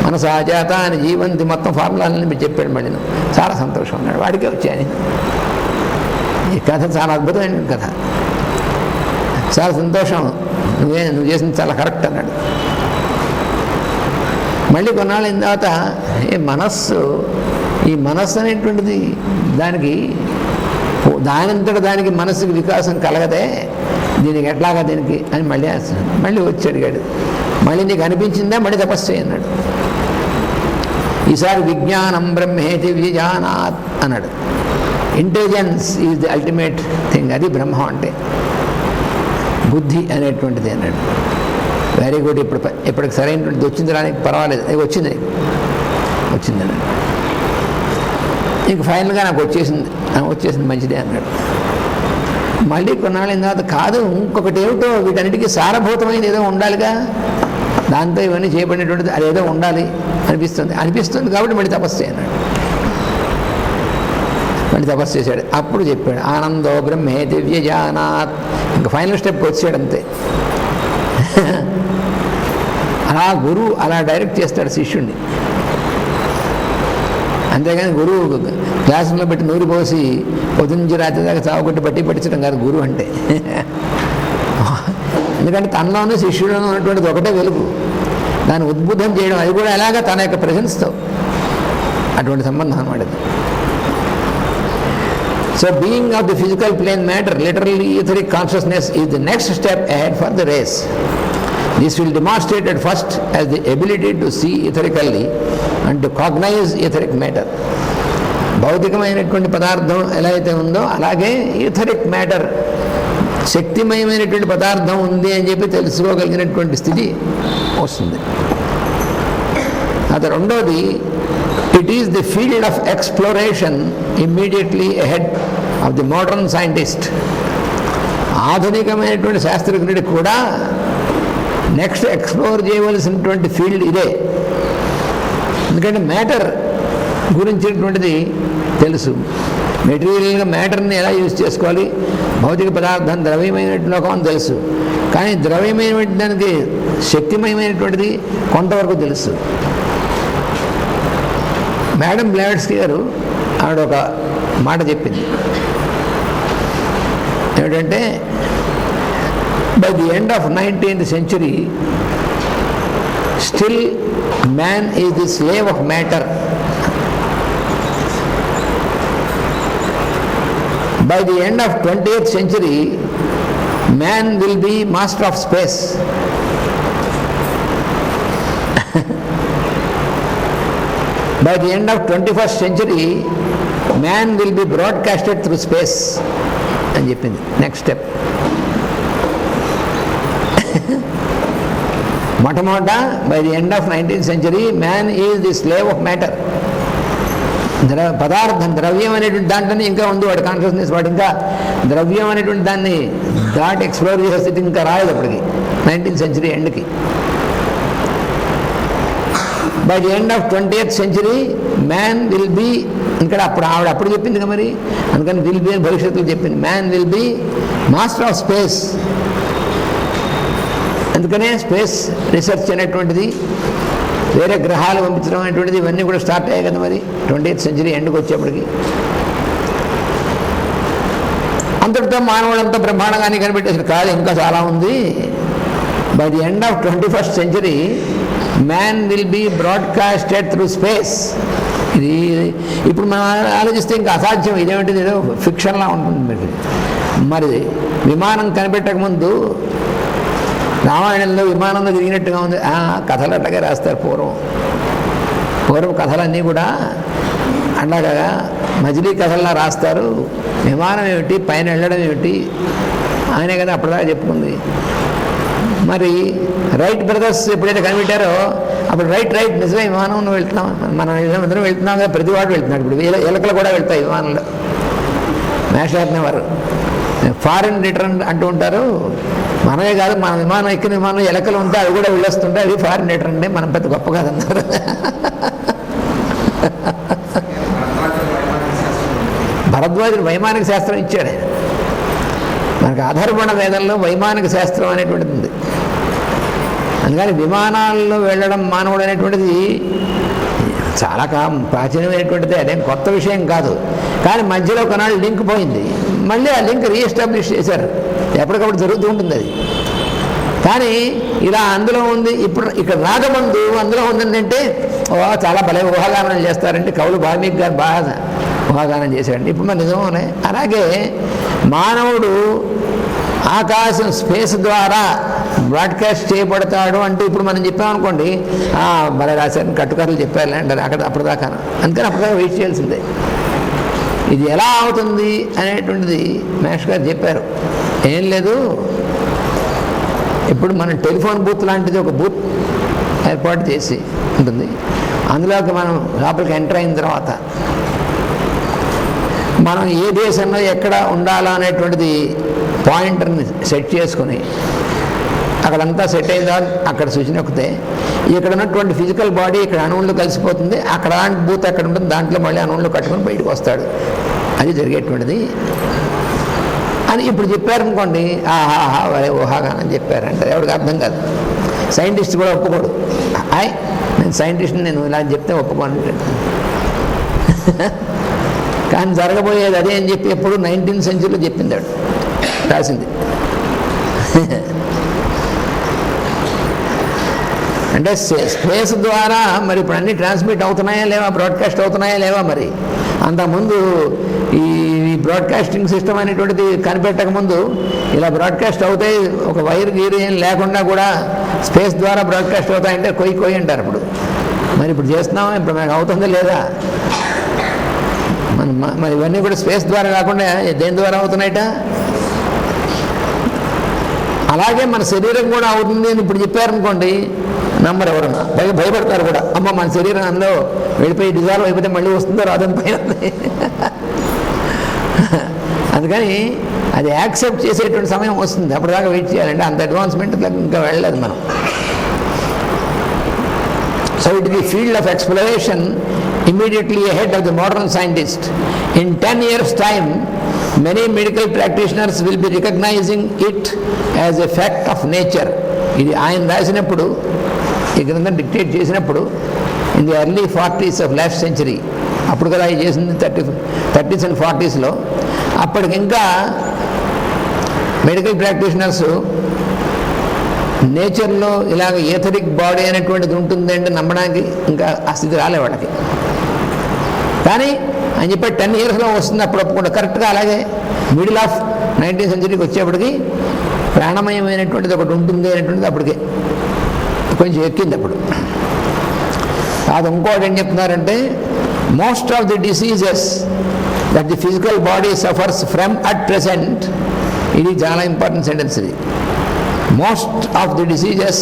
మనసా జాతాన్ని జీవంతి, మొత్తం ఫార్ములాలని మీరు చెప్పాడు. మళ్ళీ చాలా సంతోషం అన్నాడు. వాడికే వచ్చాను. ఈ కథ చాలా అద్భుతమైన కథ, చాలా సంతోషం, నువ్వు చేసింది చాలా కరెక్ట్ అన్నాడు. మళ్ళీ కొన్నాళ్ళు అయిన తర్వాత ఈ మనస్సు అనేటువంటిది దానంతటా దానికి మనస్సుకి వికాసం కలగదే, దీనికి ఎట్లాగా దీనికి అని మళ్ళీ వచ్చి అడిగాడు. మళ్ళీ నీకు అనిపించిందా, మళ్ళీ తపస్సు అన్నాడు. ఈసారి విజ్ఞానం బ్రహ్మేతి విజానాత్ అన్నాడు. Intelligence is the ultimate thing, అది బ్రహ్మం అంటే బుద్ధి అనేటువంటిది అన్నాడు. వెరీ గుడ్, ఇప్పటికి సరైనటువంటిది వచ్చింది రానికి పర్వాలేదు, వచ్చింది అన్నాడు. ఇంక ఫైనల్గా నాకు వచ్చేసింది మంచిదే అన్నాడు. మళ్ళీ కొన్నాళ్ళ తర్వాత కాదు, ఇంకొకటి ఏమిటో వీటన్నిటికీ సారభూతమైనది ఏదో ఉండాలిగా, దాంతో ఇవన్నీ చేయబడినటువంటిది అదేదో ఉండాలి అనిపిస్తుంది కాబట్టి మళ్ళీ తపస్సు అన్నాడు. మళ్ళీ తపస్సు చేశాడు. అప్పుడు చెప్పాడు ఆనందో బ్రహ్మే దివ్యజానాత్. ఇంకా ఫైనల్ స్టెప్కి వచ్చాడు అంతే. అలా గురువు అలా డైరెక్ట్ చేస్తాడు శిష్యుణ్ణి. అంతేగాని గురువు క్లాసులో పెట్టి నూరి పోసి పొద్దునుంచి రాత్రి దాకా చావుకొట్టి పట్టించడం కాదు గురువు అంటే. ఎందుకంటే తనలోనూ శిష్యులను ఉన్నటువంటిది ఒకటే వెలుగు, దాన్ని ఉద్బుద్ధం చేయడం, అది కూడా ఎలాగా తన యొక్క ప్రెజెన్స్తో అటువంటి సంబంధం అన్నమాట. So being of the physical plane matter, literally etheric consciousness is the next step ahead for the race. This will demonstrate at first as the ability to see etherically and to cognize etheric matter. భౌతికమైనటువంటి పదార్థం ఎలా అయితే ఉందో అలాగే etheric matter, శక్తిమయమైనటువంటి పదార్థం ఉంది అని చెప్పి తెలుసుకోగలిగినటువంటి స్థితి వస్తుంది. అది రెండోది, it is the field of exploration immediately ahead of the modern scientist. ఆధునికమైనటువంటి శాస్త్రజ్ఞుడికి కూడా నెక్స్ట్ ఎక్స్ప్లోర్ చేయవలసినటువంటి ఫీల్డ్ ఇదే. ఎందుకంటే మ్యాటర్ గురించినటువంటిది తెలుసు, మెటీరియల్గా మ్యాటర్ని ఎలా యూజ్ చేసుకోవాలి, భౌతిక పదార్థం ద్రవ్యమైనటువంటి లోకం అని తెలుసు, కానీ ద్రవ్యమైనటువంటి దానికి శక్తిమయమైనటువంటిది కొంతవరకు తెలుసు. మేడం బ్లావెట్స్కీ గారు ఆవిడ ఒక మాట చెప్పింది, ఏమిటంటే by the end of 19th century still man is the slave of matter. By the end of 20th century, man will be master of space. By the end of 21st century, man will be broadcasted through space. అని చెప్పింది next step. మొట్టమొదట by the end of 19th century, man is the slave of matter. పదార్థం ద్రవ్యం అనేటువంటి దాంట్లోనే ఇంకా ఉంది వాడి కాన్షియస్నెస్, వాడు ఇంకా ద్రవ్యం అనేటువంటి దాన్ని దాటి ఎక్స్ప్లోర్ చేసే స్థితి ఇంకా రాలేదు అప్పటికి 19th century ఎండ్కి. By the end of 20th century man will be, ఇక్కడ అప్పుడు చెప్పింది కదా మరి, అందుకని విల్ బీ అని భవిష్యత్తులో చెప్పింది. Man will be master of space అందుకనే స్పేస్ రీసెర్చ్ అనేటువంటిది, వేరే గ్రహాలు పంపించడం అనేటువంటిది ఇవన్నీ కూడా స్టార్ట్ అయ్యాయి కదా మరి 20th century ఎండ్కి వచ్చేప్పటికి. అంతటితో మానవుడంతా బ్రహ్మాండంగానే కనిపెట్టేసారు. కాదు, ఇంకా చాలా ఉంది. By the end of 21st century man will be broadcasted through space. ఇది ఇప్పుడు మనం ఆలోచిస్తే ఇంకా అసాధ్యం. ఇదేమిటిది, ఏదో ఫిక్షన్లా ఉంటుంది. మరి విమానం కనిపెట్టకముందు రామాయణంలో విమానంలో తిరిగినట్టుగా ఉంది. కథలు అట్టగా రాస్తారు పూర్వం కథలన్నీ కూడా అలాగా మజిలీ కథల్లా రాస్తారు. విమానం ఏమిటి, పైన వెళ్ళడం ఏమిటి, ఆయనే కదా అప్పటిదాకా చెప్పుకుంది. మరి రైట్ బ్రదర్స్ ఎప్పుడైతే కనిపెట్టారో అప్పుడు రైట్ నిజమే విమానం వెళ్తున్నాం, మనం అందరం వెళ్తున్నాం కదా, ప్రతి వాడు వెళ్తున్నాడు. ఇప్పుడు ఎలకలు కూడా వెళ్తాయి విమానంలో. మేషాజ్ఞ వారు ఫారిన్ రిటర్న్ అంటూ ఉంటారు. మనమే కాదు, మన విమానం ఎక్కిన విమానం ఎలకలు ఉంటే అవి కూడా వెళ్ళొస్తుంటాయి, అది ఫారిన్ రిటర్న్ అంటే మనం పెద్ద గొప్ప కాదన్నారు. భరద్వాజుడు వైమానిక శాస్త్రం ఇచ్చాడు. మనకు ఆధారపడిన వేదంలో వైమానిక శాస్త్రం అనేటువంటిది ఉంది. అందుకని విమానాల్లో వెళ్ళడం మానవుడు అనేటువంటిది చాలా ప్రాచీనమైనటువంటిది, అదేం కొత్త విషయం కాదు. కానీ మధ్యలో కొన్నాళ్ళు లింక్ పోయింది, మళ్ళీ ఆ లింక్ రీఎస్టాబ్లిష్ చేశారు. ఎప్పటికప్పుడు జరుగుతూ ఉంటుంది అది. కానీ ఇలా అందులో ఉంది, ఇప్పుడు ఇక్కడ రాకముందు అందులో ఉందంటే చాలా భలే ఊహాగానం చేస్తారంటే కవులు వాల్మీకి గారు బాగా ఊహాగానం చేశారండి. ఇప్పుడు మన నిజమే. అలాగే మానవుడు ఆకాశం స్పేస్ ద్వారా బ్రాడ్కాస్ట్ చేయబడతాడు అంటే ఇప్పుడు మనం చెప్పామనుకోండి, భలే రాశారని కట్టుకథలు చెప్పారు అంటారు అక్కడ అప్పటిదాకా. అందుకని అప్పటిదాకా వెయిట్ చేయాల్సిందే. ఇది ఎలా అవుతుంది అనేటువంటిది మేష్ గారు చెప్పారు. ఏం లేదు, ఇప్పుడు మనం టెలిఫోన్ బూత్ లాంటిది ఒక బూత్ ఏర్పాటు చేసి ఉంటుంది. అందులోకి మనం లోపలికి ఎంటర్ అయిన తర్వాత మనం ఏ దేశంలో ఎక్కడ ఉండాలా అనేటువంటిది పాయింటర్ని సెట్ చేసుకుని అక్కడంతా సెట్ అయిన తర్వాత అక్కడ స్విచ్ నొక్కితే ఇక్కడ ఉన్నటువంటి ఫిజికల్ బాడీ ఇక్కడ అణువుల్లో కలిసిపోతుంది. అక్కడ లాంటి బూత్ ఎక్కడ ఉంటుంది, దాంట్లో మళ్ళీ అణువుల్లో కట్టుకొని బయటకు వస్తాడు. అది జరిగేటువంటిది అని ఇప్పుడు చెప్పారనుకోండి, ఊహాగానం చెప్పారంటే ఎవరికి అర్థం కాదు. సైంటిస్ట్ కూడా ఒప్పుకోడు. నేను సైంటిస్ట్ని, నేను ఇలా చెప్తే ఒప్పుకోను. కానీ జరగబోయేది అదే అని చెప్పి ఎప్పుడు 19th century చెప్పింది ఆడు, రాసింది. అంటే స్పేస్ ద్వారా మరి ఇప్పుడు అన్నీ ట్రాన్స్మిట్ అవుతున్నాయా లేవా, బ్రాడ్కాస్ట్ అవుతున్నాయా లేవా? మరి అంతకుముందు ఈ బ్రాడ్కాస్టింగ్ సిస్టమ్ అనేటువంటిది కనిపెట్టకముందు ఇలా బ్రాడ్కాస్ట్ అవుతాయి, ఒక వైర్ గీరు ఏం లేకుండా కూడా స్పేస్ ద్వారా బ్రాడ్కాస్ట్ అవుతాయంటే కొయ్యి అంటారు. ఇప్పుడు మరి ఇప్పుడు చేస్తున్నామా, ఇప్పుడు మనకు అవుతుందా లేదా? మరి ఇవన్నీ కూడా స్పేస్ ద్వారా కాకుండా దేని ద్వారా అవుతున్నాయట? అలాగే మన శరీరం కూడా అవుతుంది అని ఇప్పుడు చెప్పారనుకోండి, నమ్మరు ఎవరన్నా, భయపడతారు కూడా. అమ్మ మన శరీరం అందులో వెళ్ళిపోయి డిజాల్వ్ అయిపోతే మళ్ళీ వస్తుందో రాదని పైన. అందుకని అది యాక్సెప్ట్ చేసేటువంటి సమయం వస్తుంది, అప్పటిదాకా వెయిట్ చేయాలంటే అంత అడ్వాన్స్మెంట్ ఇంకా వెళ్ళలేదు మనం. So it the field of exploration immediately ahead of the modern scientist. In 10 years' time, many medical practitioners will be recognizing it as a fact of nature. ఇది ఆయన రాసినప్పుడు, ఈ గ్రంథం డిక్టేట్ చేసినప్పుడు in the early 40s of last century, అప్పుడు కదా ఆయన చేసింది 30s and 40sలో. అప్పటికి ఇంకా మెడికల్ ప్రాక్టీషనర్స్ నేచర్లో ఇలాగ ఏథరిక్ బాడీ అనేటువంటిది ఉంటుంది అంటే నమ్మడానికి ఇంకా ఆ స్థితి రాలే వాళ్ళకి. కానీ ఆయన చెప్పే 10 yearsలో వస్తుంది అప్పుడప్పుడు కరెక్ట్గా. అలాగే మిడిల్ ఆఫ్ 19th century వచ్చేప్పటికి ప్రాణమయమైనటువంటిది ఒకటి ఉంటుంది అనేటువంటిది అప్పటికే కొంచెం ఎక్కింది. అప్పుడు అది ఇంకోటి ఏం చెప్తున్నారంటే, most of the diseases that the physical body suffers from at present, ఇది చాలా ఇంపార్టెంట్ సెంటెన్స్ ఇది. Most of the diseases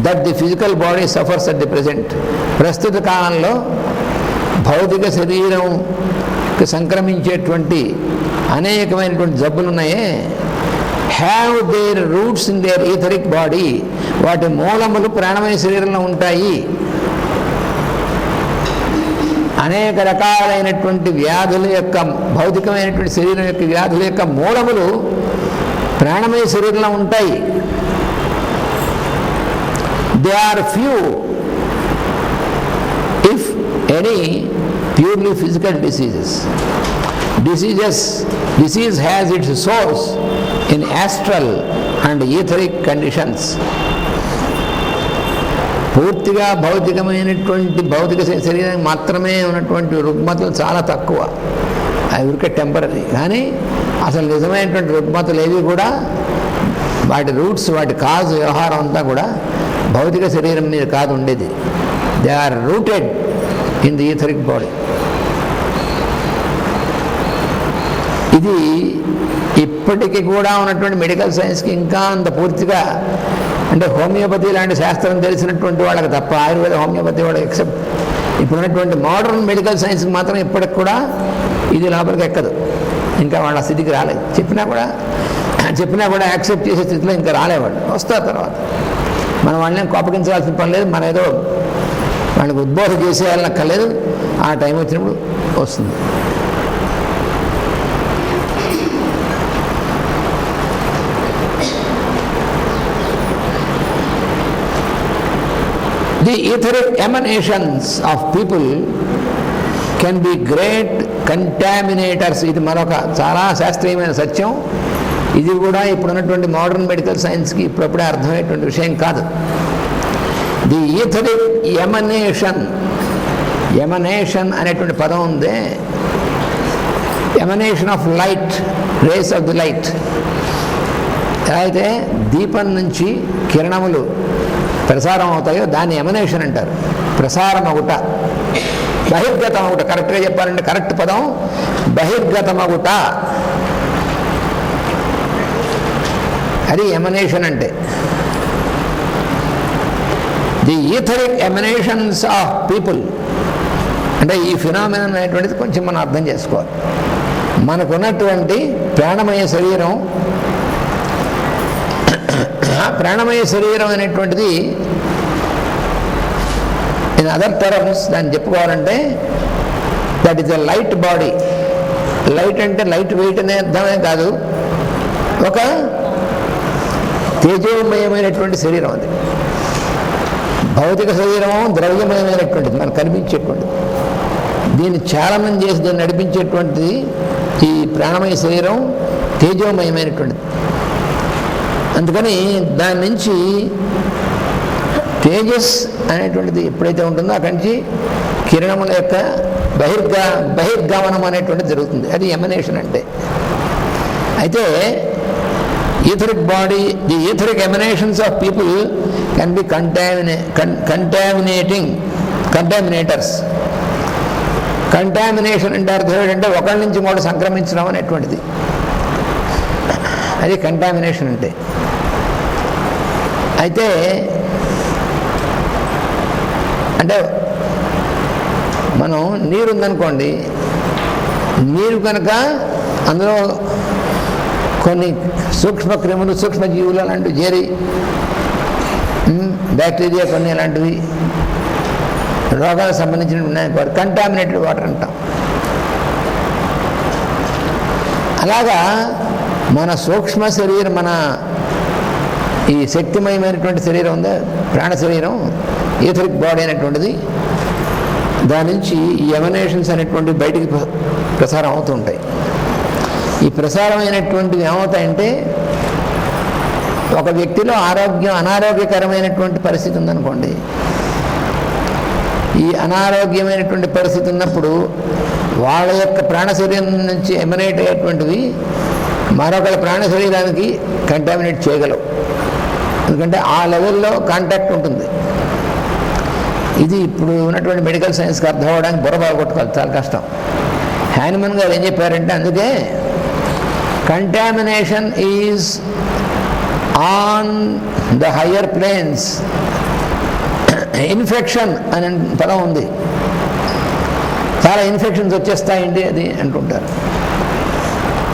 that the physical body suffers at the present, ప్రస్తుత కాలంలో భౌతిక శరీరంకి సంక్రమించేటువంటి అనేకమైనటువంటి జబ్బులు ఉన్నాయే, have their roots in there etheric body, వాటి మూలములు ప్రాణమయ శరీరంలో ఉంటాయి. అనేక రకాలైనటువంటి వ్యాధుల యొక్క, భౌతికమైనటువంటి శరీరం యొక్క వ్యాధుల యొక్క మూలములు ప్రాణమయ శరీరంలో ఉంటాయి. They are few, if any, purely physical diseases. Disease has its source in astral and etheric conditions. పూర్తిగా భౌతికమైనటువంటి భౌతిక శరీరం మాత్రమే ఉన్నటువంటి రుగ్మతలు చాలా తక్కువ. అవి ఊరికే టెంపరీ. కానీ అసలు నిజమైనటువంటి రుగ్మతలు ఏవి కూడా వాటి రూట్స్, వాటి కాజ్, వ్యవహారం అంతా కూడా భౌతిక శరీరం మీద కాదు ఉండేది. They are rooted in the etheric body. ఇది ఇప్పటికీ కూడా ఉన్నటువంటి మెడికల్ సైన్స్కి ఇంకా అంత పూర్తిగా, అంటే హోమియోపతి లాంటి శాస్త్రం తెలిసినటువంటి వాళ్ళకి తప్ప, ఆయుర్వేద హోమియోపతి వాళ్ళకి ఎక్సెప్ట్ ఇప్పుడున్నటువంటి మోడర్న్ మెడికల్ సైన్స్కి మాత్రం ఇప్పటికి కూడా ఇది లోపలికి ఎక్కదు. ఇంకా వాళ్ళ స్థితికి రాలేదు. చెప్పినా కూడా యాక్సెప్ట్ చేసే స్థితిలో ఇంకా రాలేవాళ్ళు. వస్తారు తర్వాత. మనం వాళ్ళని కోపగించాల్సిన పని లేదు. మనం ఏదో వాళ్ళకి ఉద్బోధ చేసేయాలని అక్కర్లేదు. ఆ టైం వచ్చినప్పుడు వస్తుంది. The etheric emanations of people can be great contaminators. ఇది మరొక చాలా శాస్త్రీయమైన సత్యం. ఇది కూడా ఇప్పుడున్నటువంటి మోడర్న్ మెడికల్ సైన్స్కి ఇప్పుడప్పుడే అర్థమయ్యేటువంటి విషయం కాదు. ది ఈథరిక్ ఎమనేషన్ అనేటువంటి పదం ఉంది. Emanation of light, rays of the light. అయితే దీపం నుంచి కిరణములు ప్రసారం అవుతాయో దాన్ని ఎమనేషన్ అంటారు. ప్రసారం అవుట, బహిర్గతం అవుట. కరెక్ట్గా చెప్పాలంటే కరెక్ట్ పదం బహిర్గతం అవుట. అది ఎమనేషన్ అంటే. ది ఈథరిక్ ఎమనేషన్స్ ఆఫ్ పీపుల్ అంటే ఈ ఫినామినన్ అనేటువంటిది కొంచెం మనం అర్థం చేసుకోవాలి. మనకున్నటువంటి ప్రాణమయ శరీరం, ప్రాణమయ శరీరం అనేటువంటిది ఇన్ అదర్ టర్మ్స్ దాన్ని చెప్పుకోవాలంటే that is a light body. Light అంటే లైట్ వెయిట్ అనే అర్థమే కాదు, ఒక తేజోమయమైనటువంటి శరీరం. అది భౌతిక శరీరము ద్రవ్యమయమైనటువంటిది, మనకు కనిపించేటువంటిది. దీన్ని చాలనం చేసి దీన్ని నడిపించేటువంటిది ఈ ప్రాణమయ శరీరం తేజోమయమైనటువంటిది. అందుకని దాని నుంచి తేజస్ అనేటువంటిది ఎప్పుడైతే ఉంటుందో అక్కడి నుంచి కిరణముల యొక్క బహిర్గమనం అనేటువంటిది జరుగుతుంది. అది ఎమనేషన్ అంటే. అయితే etheric body, the etheric emanations of people can be contaminators. Contamination అంటే అర్థం ఏంటంటే ఒకరి నుంచి కూడా సంక్రమించడం అనేటువంటిది. అది కంటామినేషన్ అంటే. అయితే అంటే మనం నీరు ఉందనుకోండి, నీరు కనుక అందులో కొన్ని సూక్ష్మ క్రిములు, సూక్ష్మజీవులు అలాంటివి చేరి, బ్యాక్టీరియా కొన్ని అలాంటివి రోగాలకు సంబంధించినవి ఉన్నాయి. కంటామినేటెడ్ వాటర్ అంటాం. అలాగా మన సూక్ష్మ శరీరం, మన ఈ శక్తిమయమైనటువంటి శరీరం ఉందా, ప్రాణ శరీరం, ఈథరిక్ బాడీ అనేటువంటిది, దాని నుంచి ఈ ఎమనేషన్స్ అనేటువంటివి బయటికి ప్రసారం అవుతూ ఉంటాయి. ఈ ప్రసారమైనటువంటివి ఏమవుతాయంటే, ఒక వ్యక్తిలో అనారోగ్యకరమైనటువంటి పరిస్థితి ఉందనుకోండి, ఈ అనారోగ్యమైనటువంటి పరిస్థితి ఉన్నప్పుడు వాళ్ళ యొక్క ప్రాణ శరీరం నుంచి ఎమనేట్ అయ్యేటువంటివి మరొకరి ప్రాణ శరీరానికి కంటామినేట్ చేయగలవు. ఎందుకంటే ఆ లెవెల్లో కాంటాక్ట్ ఉంటుంది. ఇది ఇప్పుడు ఉన్నటువంటి మెడికల్ సైన్స్కి అర్థం అవ్వడానికి బుర్ర కొట్టుకోవాలి, చాలా కష్టం. హ్యానిమన్ గారు ఏం చెప్పారంటే, అందుకే contamination is on the higher planes. Infection అనే పదం ఉంది. చాలా ఇన్ఫెక్షన్స్ వచ్చేస్తాయండి అది అంటుంటారు.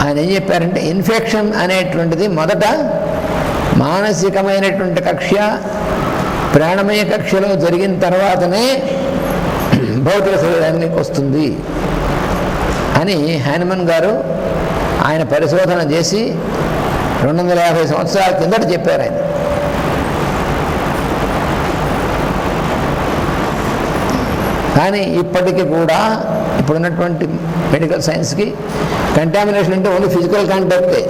ఆయన ఏం చెప్పారంటే, ఇన్ఫెక్షన్ అనేటువంటిది మొదట మానసికమైనటువంటి కక్ష్య, ప్రాణమయ కక్షలో జరిగిన తర్వాతనే భౌతిక శరీరానికి వస్తుంది అని హ్యానిమన్ గారు ఆయన పరిశోధన చేసి 250 సంవత్సరాల కిందట చెప్పారు ఆయన. కానీ ఇప్పటికీ కూడా ఇప్పుడున్నటువంటి మెడికల్ సైన్స్కి కంటామినేషన్ అంటే ఓన్లీ ఫిజికల్ కాంటాక్టే,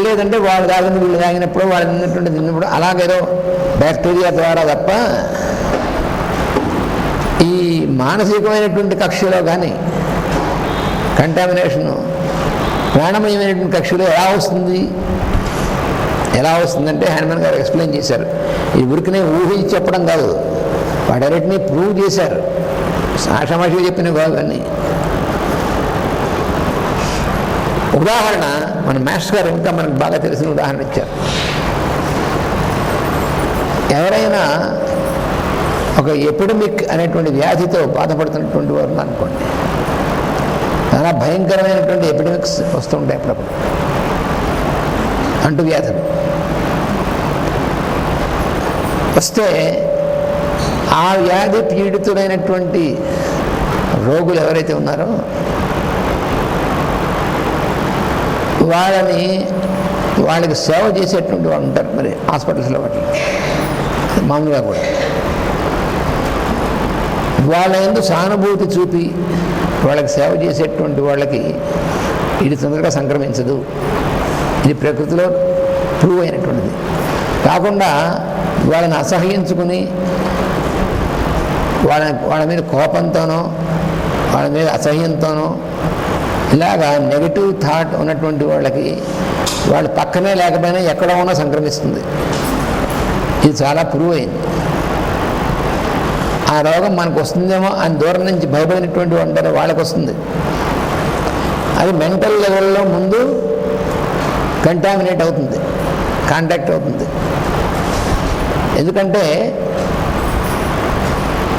లేదంటే వాళ్ళు తాగిన వీళ్ళు తాగినప్పుడు వాళ్ళు తిన్నప్పుడు అలాగేదో బ్యాక్టీరియా ద్వారా తప్ప ఈ మానసికమైనటువంటి కక్షలో కానీ కంటామినేషను ప్రాణమయమైనటువంటి కక్షలో ఎలా వస్తుందంటే హనుమాన్ గారు ఎక్స్ప్లెయిన్ చేశారు. ఈ ఊరికినే ఊహించి చెప్పడం కాదు, వాటన్నిటినీ ప్రూవ్ చేశారు. ఆషామాషిగా చెప్పిన కాదు అన్నీ. ఉదాహరణ మన మాస్టర్ గారు ఇంకా మనకు బాగా తెలిసిన ఉదాహరణ ఇచ్చారు. ఎవరైనా ఒక ఎపిడమిక్ అనేటువంటి వ్యాధితో బాధపడుతున్నటువంటి వారు అనుకోండి, చాలా భయంకరమైనటువంటి ఎపిడమిక్స్ వస్తుంటాయి అప్పుడప్పుడు, అంటు వ్యాధులు వస్తే ఆ వ్యాధి పీడితులైనటువంటి రోగులు ఎవరైతే ఉన్నారో వాళ్ళకి సేవ చేసేటువంటి వాళ్ళు ఉంటారు మరి హాస్పిటల్స్లో. వాటి మామూలుగా కూడా వాళ్ళ యందు సానుభూతి చూపి వాళ్ళకి సేవ చేసేటువంటి వాళ్ళకి ఇది తొందరగా సంక్రమించదు. ఇది ప్రకృతిలో ప్రూవ్ అయినటువంటిది. కాకుండా వాళ్ళని అసహ్యించుకుని వాళ్ళ మీద కోపంతోనో వాళ్ళ మీద అసహ్యంతోనో ఇలాగా నెగిటివ్ థాట్ ఉన్నటువంటి వాళ్ళకి వాళ్ళు పక్కనే లేకపోయినా ఎక్కడ ఉన్నా సంక్రమిస్తుంది. ఇది చాలా ప్రూవ్ అయింది. ఆ రోగం మనకు వస్తుందేమో అని దూరం నుంచి భయపడినటువంటి ఉంటారో వాళ్ళకి వస్తుంది. అది మెంటల్ లెవెల్లో ముందు కంటామినేట్ అవుతుంది, కాంటాక్ట్ అవుతుంది. ఎందుకంటే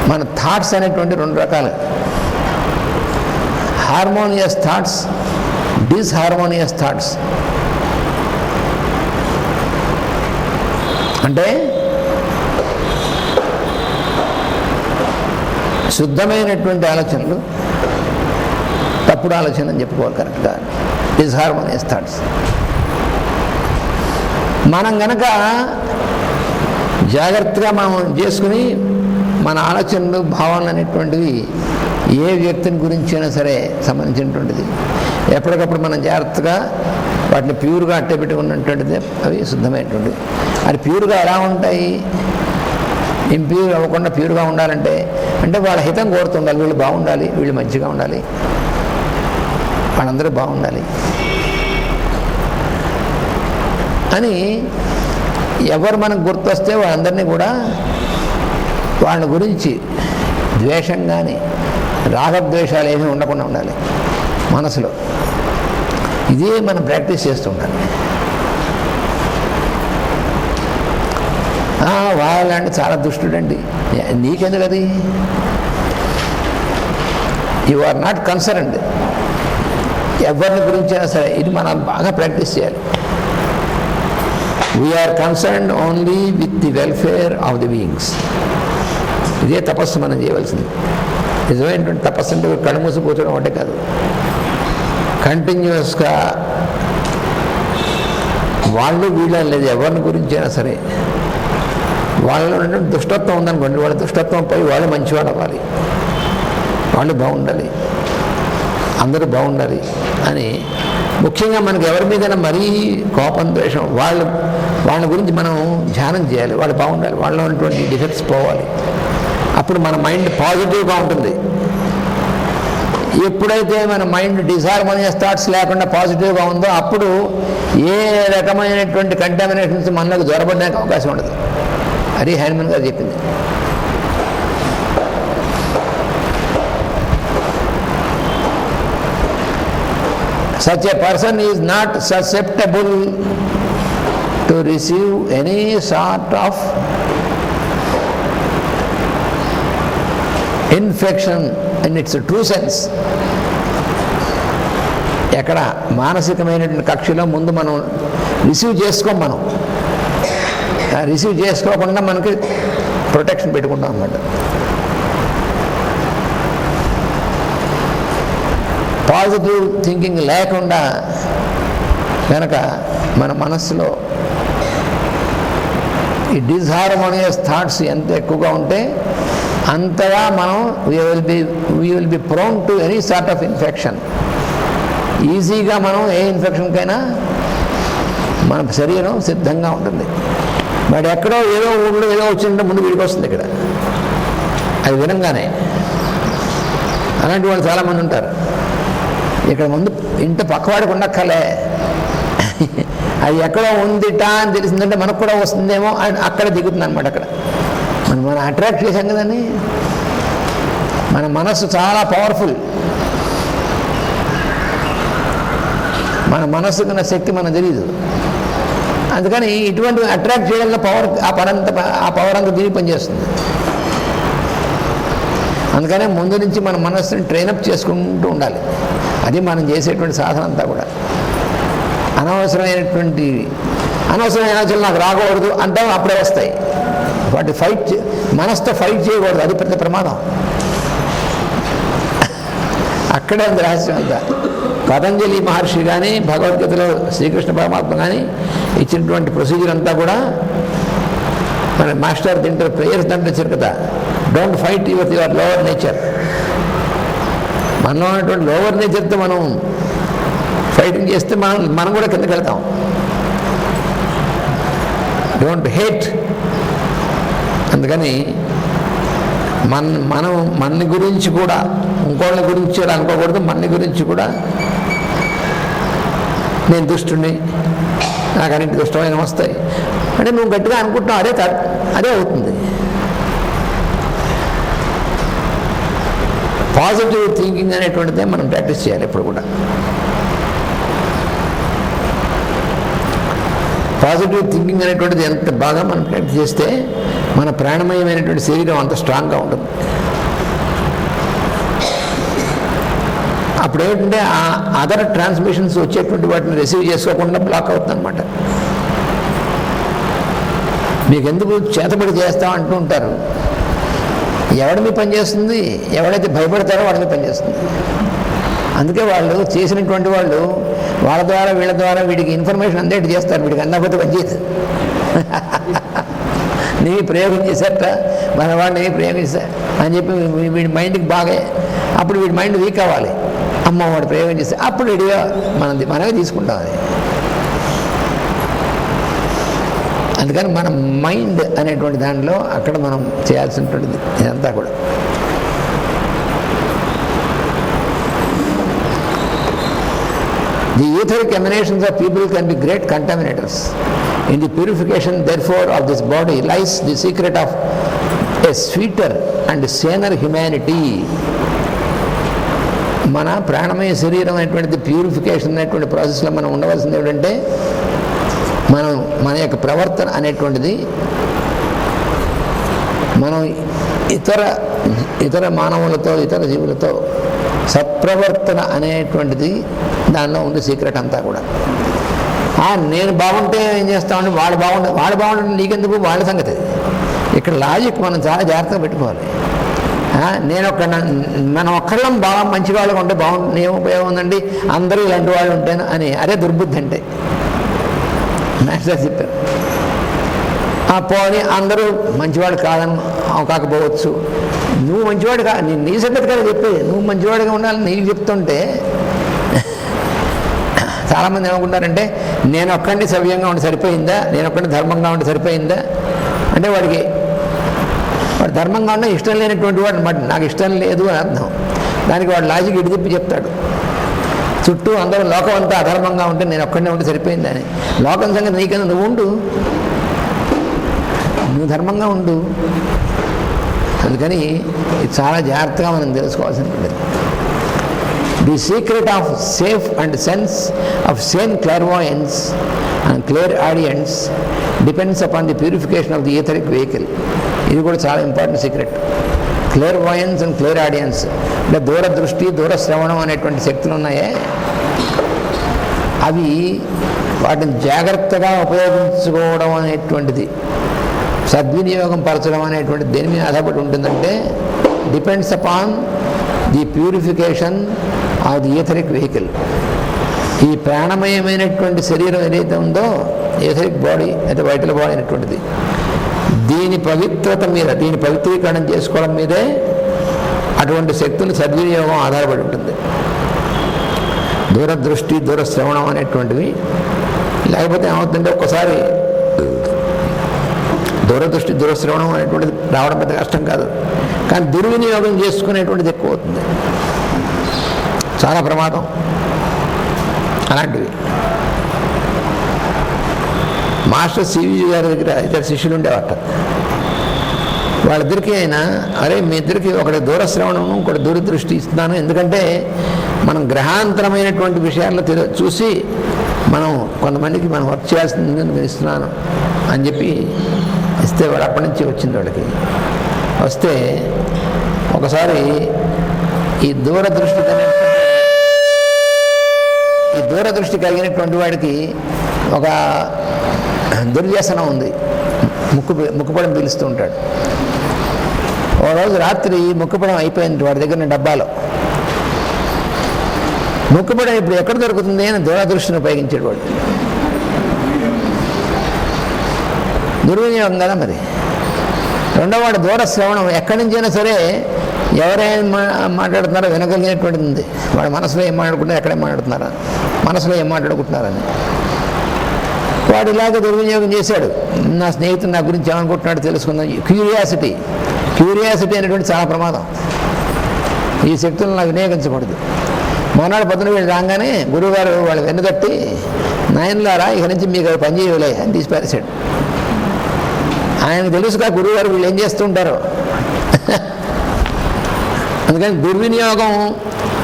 మన థాట్స్ అనేటువంటి రెండు రకాలు, హార్మోనియస్ థాట్స్, డిస్హార్మోనియస్ థాట్స్. అంటే శుద్ధమైనటువంటి ఆలోచనలు, తప్పుడు ఆలోచన అని చెప్పుకోవాలి కరెక్ట్గా, డిస్హార్మోనియస్ థాట్స్. మనం గనక జాగ్రత్తగా మనం చేసుకుని మన ఆలోచనలు భావనలు అనేటువంటివి ఏ వ్యక్తిని గురించి అయినా సరే సంబంధించినటువంటిది ఎప్పటికప్పుడు మనం జాగ్రత్తగా వాటిని ప్యూర్గా అట్టే పెట్టుకున్నటువంటిది అవి శుద్ధమైనటువంటివి. అది ప్యూర్గా ఎలా ఉంటాయి? ఇంప్యూర్ అవ్వకుండా ప్యూర్గా ఉండాలంటే అంటే వాళ్ళ హితం కోరుతుండాలి, వీళ్ళు బాగుండాలి, వీళ్ళు మంచిగా ఉండాలి, వాళ్ళందరూ బాగుండాలి అని ఎవరు మనకు గుర్తొస్తే వాళ్ళందరినీ కూడా వాళ్ళ గురించి ద్వేషం కానీ రాగద్వేషాలు ఏమీ ఉండకుండా ఉండాలి మనసులో. ఇదే మనం ప్రాక్టీస్ చేస్తుండాలి. వాళ్ళంటే చాలా దుష్టుడండి, నీకెందుకు అది? You are not concerned. ఎవరిని గురించి అయినా సరే ఇది మనం బాగా ప్రాక్టీస్ చేయాలి. We are concerned only with the welfare of the beings. ఇదే తపస్సు మనం చేయవలసింది. నిజమైనటువంటి తపస్సు అంటే కళ్ళు మూసి కూర్చోవడం అంటే కాదు, కంటిన్యూస్గా వాళ్ళు వీళ్ళని లేదు ఎవరిని గురించి అయినా సరే వాళ్ళలో ఉన్నటువంటి దుష్టత్వం ఉందనుకోండి, వాళ్ళ దుష్టత్వం పోయి వాళ్ళు మంచివాళ్ళు అవ్వాలి, వాళ్ళు బాగుండాలి, అందరూ బాగుండాలి అని. ముఖ్యంగా మనకి ఎవరి మీదైనా మరీ కోపం ద్వేషం వాళ్ళ గురించి మనం ధ్యానం చేయాలి. వాళ్ళు బాగుండాలి, వాళ్ళలో ఉన్నటువంటి డిఫెక్ట్స్ పోవాలి. అప్పుడు మన మైండ్ పాజిటివ్గా ఉంటుంది. ఎప్పుడైతే మన మైండ్ డిస్హార్మోనియస్ థాట్స్ లేకుండా పాజిటివ్గా ఉందో అప్పుడు ఏ రకమైనటువంటి కంటామినేషన్స్ మనకు దొరబడడానికి అవకాశం ఉండదు. అది హనుమాన్ గారు చెప్పింది. Such a person is not susceptible to receive any sort of infection in its true sense. ఎక్కడ మానసికమైనటువంటి కక్షలో ముందు మనం రిసీవ్ చేసుకోకుండా మనకి ప్రొటెక్షన్ పెట్టుకుంటాం అన్నమాట. పాజిటివ్ థింకింగ్ లేకుండా కనుక మన మనస్సులో ఈ డిస్హార్మోనియస్ థాట్స్ ఎంత ఎక్కువగా ఉంటే అంతగా మనం we will be prone to any sort of infection. ఈజీగా మనం ఏ ఇన్ఫెక్షన్కైనా మన శరీరం సిద్ధంగా ఉంటుంది. బట్ ఎక్కడో ఏదో ఊళ్ళో ఏదో వచ్చిందంటే ముందు వీడికి వస్తుంది ఇక్కడ, అది వినంగానే. అలాంటి వాళ్ళు చాలామంది ఉంటారు. ఇక్కడ ముందు ఇంట పక్కవాడికి ఉండక్కలే, అది ఎక్కడో ఉందిట అని తెలిసిందంటే మనకు కూడా వస్తుందేమో అని అక్కడ దిగుతుంది అనమాట. అక్కడ మనం అట్రాక్ట్ చేసాం కదండి. మన మనస్సు చాలా పవర్ఫుల్. మన మనస్సుకున్న శక్తి మనకు తెలియదు. అందుకని ఇటువంటి అట్రాక్ట్ చేయడంలో ఆ పవర్ అంతా దీని పనిచేస్తుంది. అందుకనే ముందు నుంచి మన మనస్సుని ట్రైనప్ చేసుకుంటూ ఉండాలి. అది మనం చేసేటువంటి సాధన అంతా కూడా. అనవసరమైన ఆలోచనలు నాకు రాకూడదు అంటాం, అప్పుడే వస్తాయి. వాటి మనసుతో ఫైట్ చేయకూడదు, అది పెద్ద ప్రమాదం. అక్కడే ఉంది రహస్యం అంతా. పతంజలి మహర్షి కానీ భగవద్గీతలో శ్రీకృష్ణ పరమాత్మ కానీ ఇచ్చినటువంటి ప్రొసీజర్ అంతా కూడా మన మాస్టర్ తింటే ప్రేయర్స్ దాంట్లో ఇచ్చారు కదా. Don't fight your lower nature. మనలో ఉన్నటువంటి లోవర్ నేచర్తో మనం ఫైటింగ్ చేస్తే మనం కూడా కిందకి వెళ్తాం. Don't hate. అందుకని మనం మన గురించి కూడా ఇంకోళ్ళ గురించి అనుకోకూడదు. మన గురించి కూడా నేను దుష్టుని, నాకు అన్నింటి దుష్టమైన వస్తాయి అంటే నువ్వు గట్టిగా అనుకుంటున్నావు, అదే అవుతుంది. పాజిటివ్ థింకింగ్ అనేటువంటిదే మనం ప్రాక్టీస్ చేయాలి ఎప్పుడు కూడా. పాజిటివ్ థింకింగ్ అనేటువంటిది ఎంత బాగా మనం ప్రాక్టీస్ చేస్తే మన ప్రాణమయమైనటువంటి శరీరం అంత స్ట్రాంగ్గా ఉంటుంది. అప్పుడు ఏంటంటే ఆ అదర్ ట్రాన్స్మిషన్స్ వచ్చేటువంటి వాటిని రిసీవ్ చేసుకోకుండా బ్లాక్ అవుతుంది అనమాట. మీకు ఎందుకు చేతబడి చేస్తాం అంటూ ఉంటారు. ఎవడి మీ పని చేస్తుంది? ఎవడైతే భయపడతారో వాడి మీద పనిచేస్తుంది. అందుకే వాళ్ళు చేసినటువంటి వాళ్ళు వాళ్ళ ద్వారా వీళ్ళ ద్వారా వీడికి ఇన్ఫర్మేషన్ అందేటి చేస్తారు. వీడికి అందకపోతే పనిచేయదు. నీ ప్రయోగం చేశారట, మన వాడిని ప్రయోగం చేశారు అని చెప్పి వీడి మైండ్కి బాగా, అప్పుడు వీడి మైండ్ వీక్ అవ్వాలి. అమ్మ వాడు ప్రయోగం చేస్తే అప్పుడు రెడీగా మనమే తీసుకుంటాం అది. అందుకని మన మైండ్ అనేటువంటి దాంట్లో అక్కడ మనం చేయాల్సినటువంటిది ఇదంతా కూడా. The etheric emanations of people can be great contaminators. In the purification, therefore, of this body lies the secret of a sweeter and saner humanity. మన ప్రాణమయ శరీరం అనేటువంటిది ప్యూరిఫికేషన్ అనేటువంటి ప్రాసెస్లో మనం ఉండవలసింది ఏమిటంటే మన యొక్క ప్రవర్తన అనేటువంటిది మనం ఇతర మానవులతో ఇతర జీవులతో సత్ప్రవర్తన అనేటువంటిది దానిలో ఉంది సీక్రెట్ అంతా కూడా. నేను బాగుంటే ఏం చేస్తామంటే వాడు బాగుంటే నీకెందుకు, వాళ్ళ సంగతి. ఇక్కడ లాజిక్ మనం చాలా జాగ్రత్తగా పెట్టుకోవాలి. మనం ఒక్కళ్ళం బాగా మంచి వాళ్ళగా ఉంటే బాగుంటుంది, ఏం ఉపయోగం ఉందండి అందరూ ఇలాంటి వాళ్ళు ఉంటాను అని. అదే దుర్బుద్ధి అంటే. మాస్టర్ చెప్పారు పోనీ అందరూ మంచివాడు కాకపోవచ్చు, నువ్వు మంచివాడు నీ సంగతి కదా చెప్పేది. నువ్వు మంచివాడిగా ఉండాలని నీకు చెప్తుంటే చాలామంది ఏమనుకుంటారంటే నేను ఒక్కడిని సవ్యంగా ఉండి సరిపోయిందా, నేను ఒక్కడిని ధర్మంగా ఉండి సరిపోయిందా అంటే వాడు ధర్మంగా ఉన్నా ఇష్టం లేనటువంటి వాడు అనమాట. నాకు ఇష్టం లేదు అని అర్థం. దానికి వాడు లాజిక్ ఇడిదిప్పి చెప్తాడు. చుట్టూ అందరూ లోకం అంతా అధర్మంగా ఉంటే నేను ఒక్కడనే ఉంటే సరిపోయిందని. లోకం సంగతి నీకన్నా నువ్వు ఉండు, నువ్వు ధర్మంగా ఉండు. అందుకని ఇది చాలా జాగ్రత్తగా మనం తెలుసుకోవాల్సినది. The secret of safe and sense of same clairvoyance and clairaudience depends upon the purification of the etheric vehicle. ఇది కూడా చాలా important secret. Clairvoyance and clairaudience అంటే దూరదృష్టి దూరశ్రవణం అనేటువంటి శక్తులు ఉన్నాయే, అవి వాటిని జాగ్రత్తగా ఉపయోగించుకోవడం అనేటువంటిది, సద్వినియోగం పరచడం అనేటువంటిది దేని మీద ఆధారపడి ఉంటుందంటే depends upon the purification of the etheric vehicle. ఈ ప్రాణమయమైనటువంటి శరీరం ఏదైతే ఉందో ఈథరిక్ బాడీ అయితే వైటల్ బాడీ అనేటువంటిది, దీని పవిత్రత మీద, దీని పవిత్రీకరణ చేసుకోవడం మీదే అటువంటి శక్తుల సద్వినియోగం ఆధారపడి ఉంటుంది. దూరదృష్టి, దూరశ్రవణం అనేటువంటివి లేకపోతే ఏమవుతుందంటే ఒక్కసారి దూరదృష్టి, దూరశ్రవణం అనేటువంటిది రావడం పెద్ద కష్టం కాదు, కానీ దుర్వినియోగం చేసుకునేటువంటిది ఎక్కువ అవుతుంది, చాలా ప్రమాదం అలాంటివి. మాస్టర్ సివిజీ గారి దగ్గర ఇద్దరు శిష్యులు ఉండేవాట. వాళ్ళిద్దరికీ అయినా, అరే మీ ఇద్దరికి ఒకటి దూరశ్రవణము, ఒకటి దూరదృష్టి ఇస్తున్నాను, ఎందుకంటే మనం గ్రహాంతరమైనటువంటి విషయాల్లో చూసి మనం కొంతమందికి మనం వర్క్ చేయాల్సింది నేను ఇస్తున్నాను అని చెప్పి ఇస్తే, వాడు అప్పటి నుంచి వచ్చింది వాడికి. వస్తే ఒకసారి ఈ దూరదృష్టి కలిగినటువంటి వాడికి ఒక దుర్వ్యసనం ఉంది, ముక్కుపడం పీలుస్తూ ఉంటాడు. ఓ రోజు రాత్రి ముక్కుపడం అయిపోయింది వాడి దగ్గర డబ్బాలో. ముక్కుపడం ఇప్పుడు ఎక్కడ దొరుకుతుంది అని దూరదృష్టిని ఉపయోగించాడు వాడు. దుర్వినియోగం కదా మరి. రెండవ వాడు దూరశ్రవణం, ఎక్కడి నుంచైనా సరే ఎవరైనా మాట్లాడుతున్నారో వినగలిగినటువంటిది ఉంది. వాడు మనసులో ఏం మాట్లాడుకుంటున్నారు, ఎక్కడేం మాట్లాడుతున్నారా, మనసులో ఏం మాట్లాడుకుంటున్నారని. వాడు ఇలాగ దుర్వినియోగం చేశాడు. నా స్నేహితుడు నా గురించి ఏమనుకుంటున్నాడు తెలుసుకుందాం. క్యూరియాసిటీ అనేటువంటి చాలా ప్రమాదం. ఈ శక్తులను నాకు వినియోగించకూడదు. మొన్నటి పొద్దున వీళ్ళు రాగానే గురువుగారు వాళ్ళు వెన్నుదట్టి, నాయనలారా ఇక నుంచి మీకు పని చేయలే అని తీసి పారేశాడు. ఆయనకు తెలుసుగా గురువుగారు వీళ్ళు ఏం చేస్తుంటారో. అందుకని దుర్వినియోగం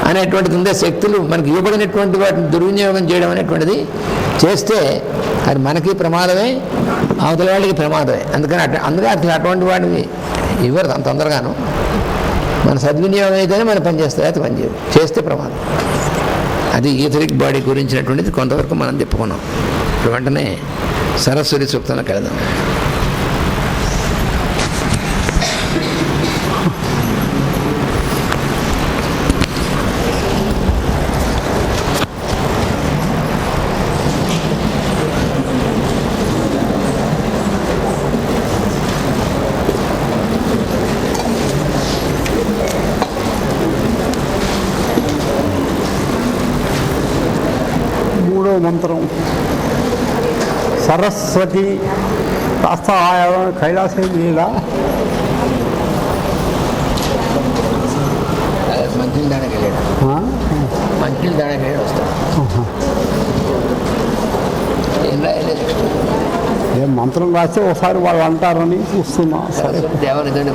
అనేటువంటిది ఉందే, శక్తులు మనకి ఇవ్వబడినటువంటి వాటిని దుర్వినియోగం చేయడం అనేటువంటిది చేస్తే అది మనకి ప్రమాదమే, అవతల వాళ్ళకి ప్రమాదమే. అందుకే అటువంటి వాడిని ఇవ్వరు అంత తొందరగాను. మన సద్వినియోగం అయితేనే మనం పని చేస్తాయి, అది పని చేయవు, చేస్తే ప్రమాదం. అది ఈథరిక్ బాడీ గురించినటువంటిది కొంతవరకు మనం చెప్పుకున్నాం. వెంటనే సరస్వతి సూక్తంలోకి వెళదాం. మంత్రం. సరస్వతి కాస్త కైలాసం లేదా మంచిలు దానికి వెళ్ళాడు వస్తాడు. ఏం మంత్రం రాస్తే ఒకసారి వాళ్ళు అంటారని చూస్తున్నా. సరే దేవనిధుడి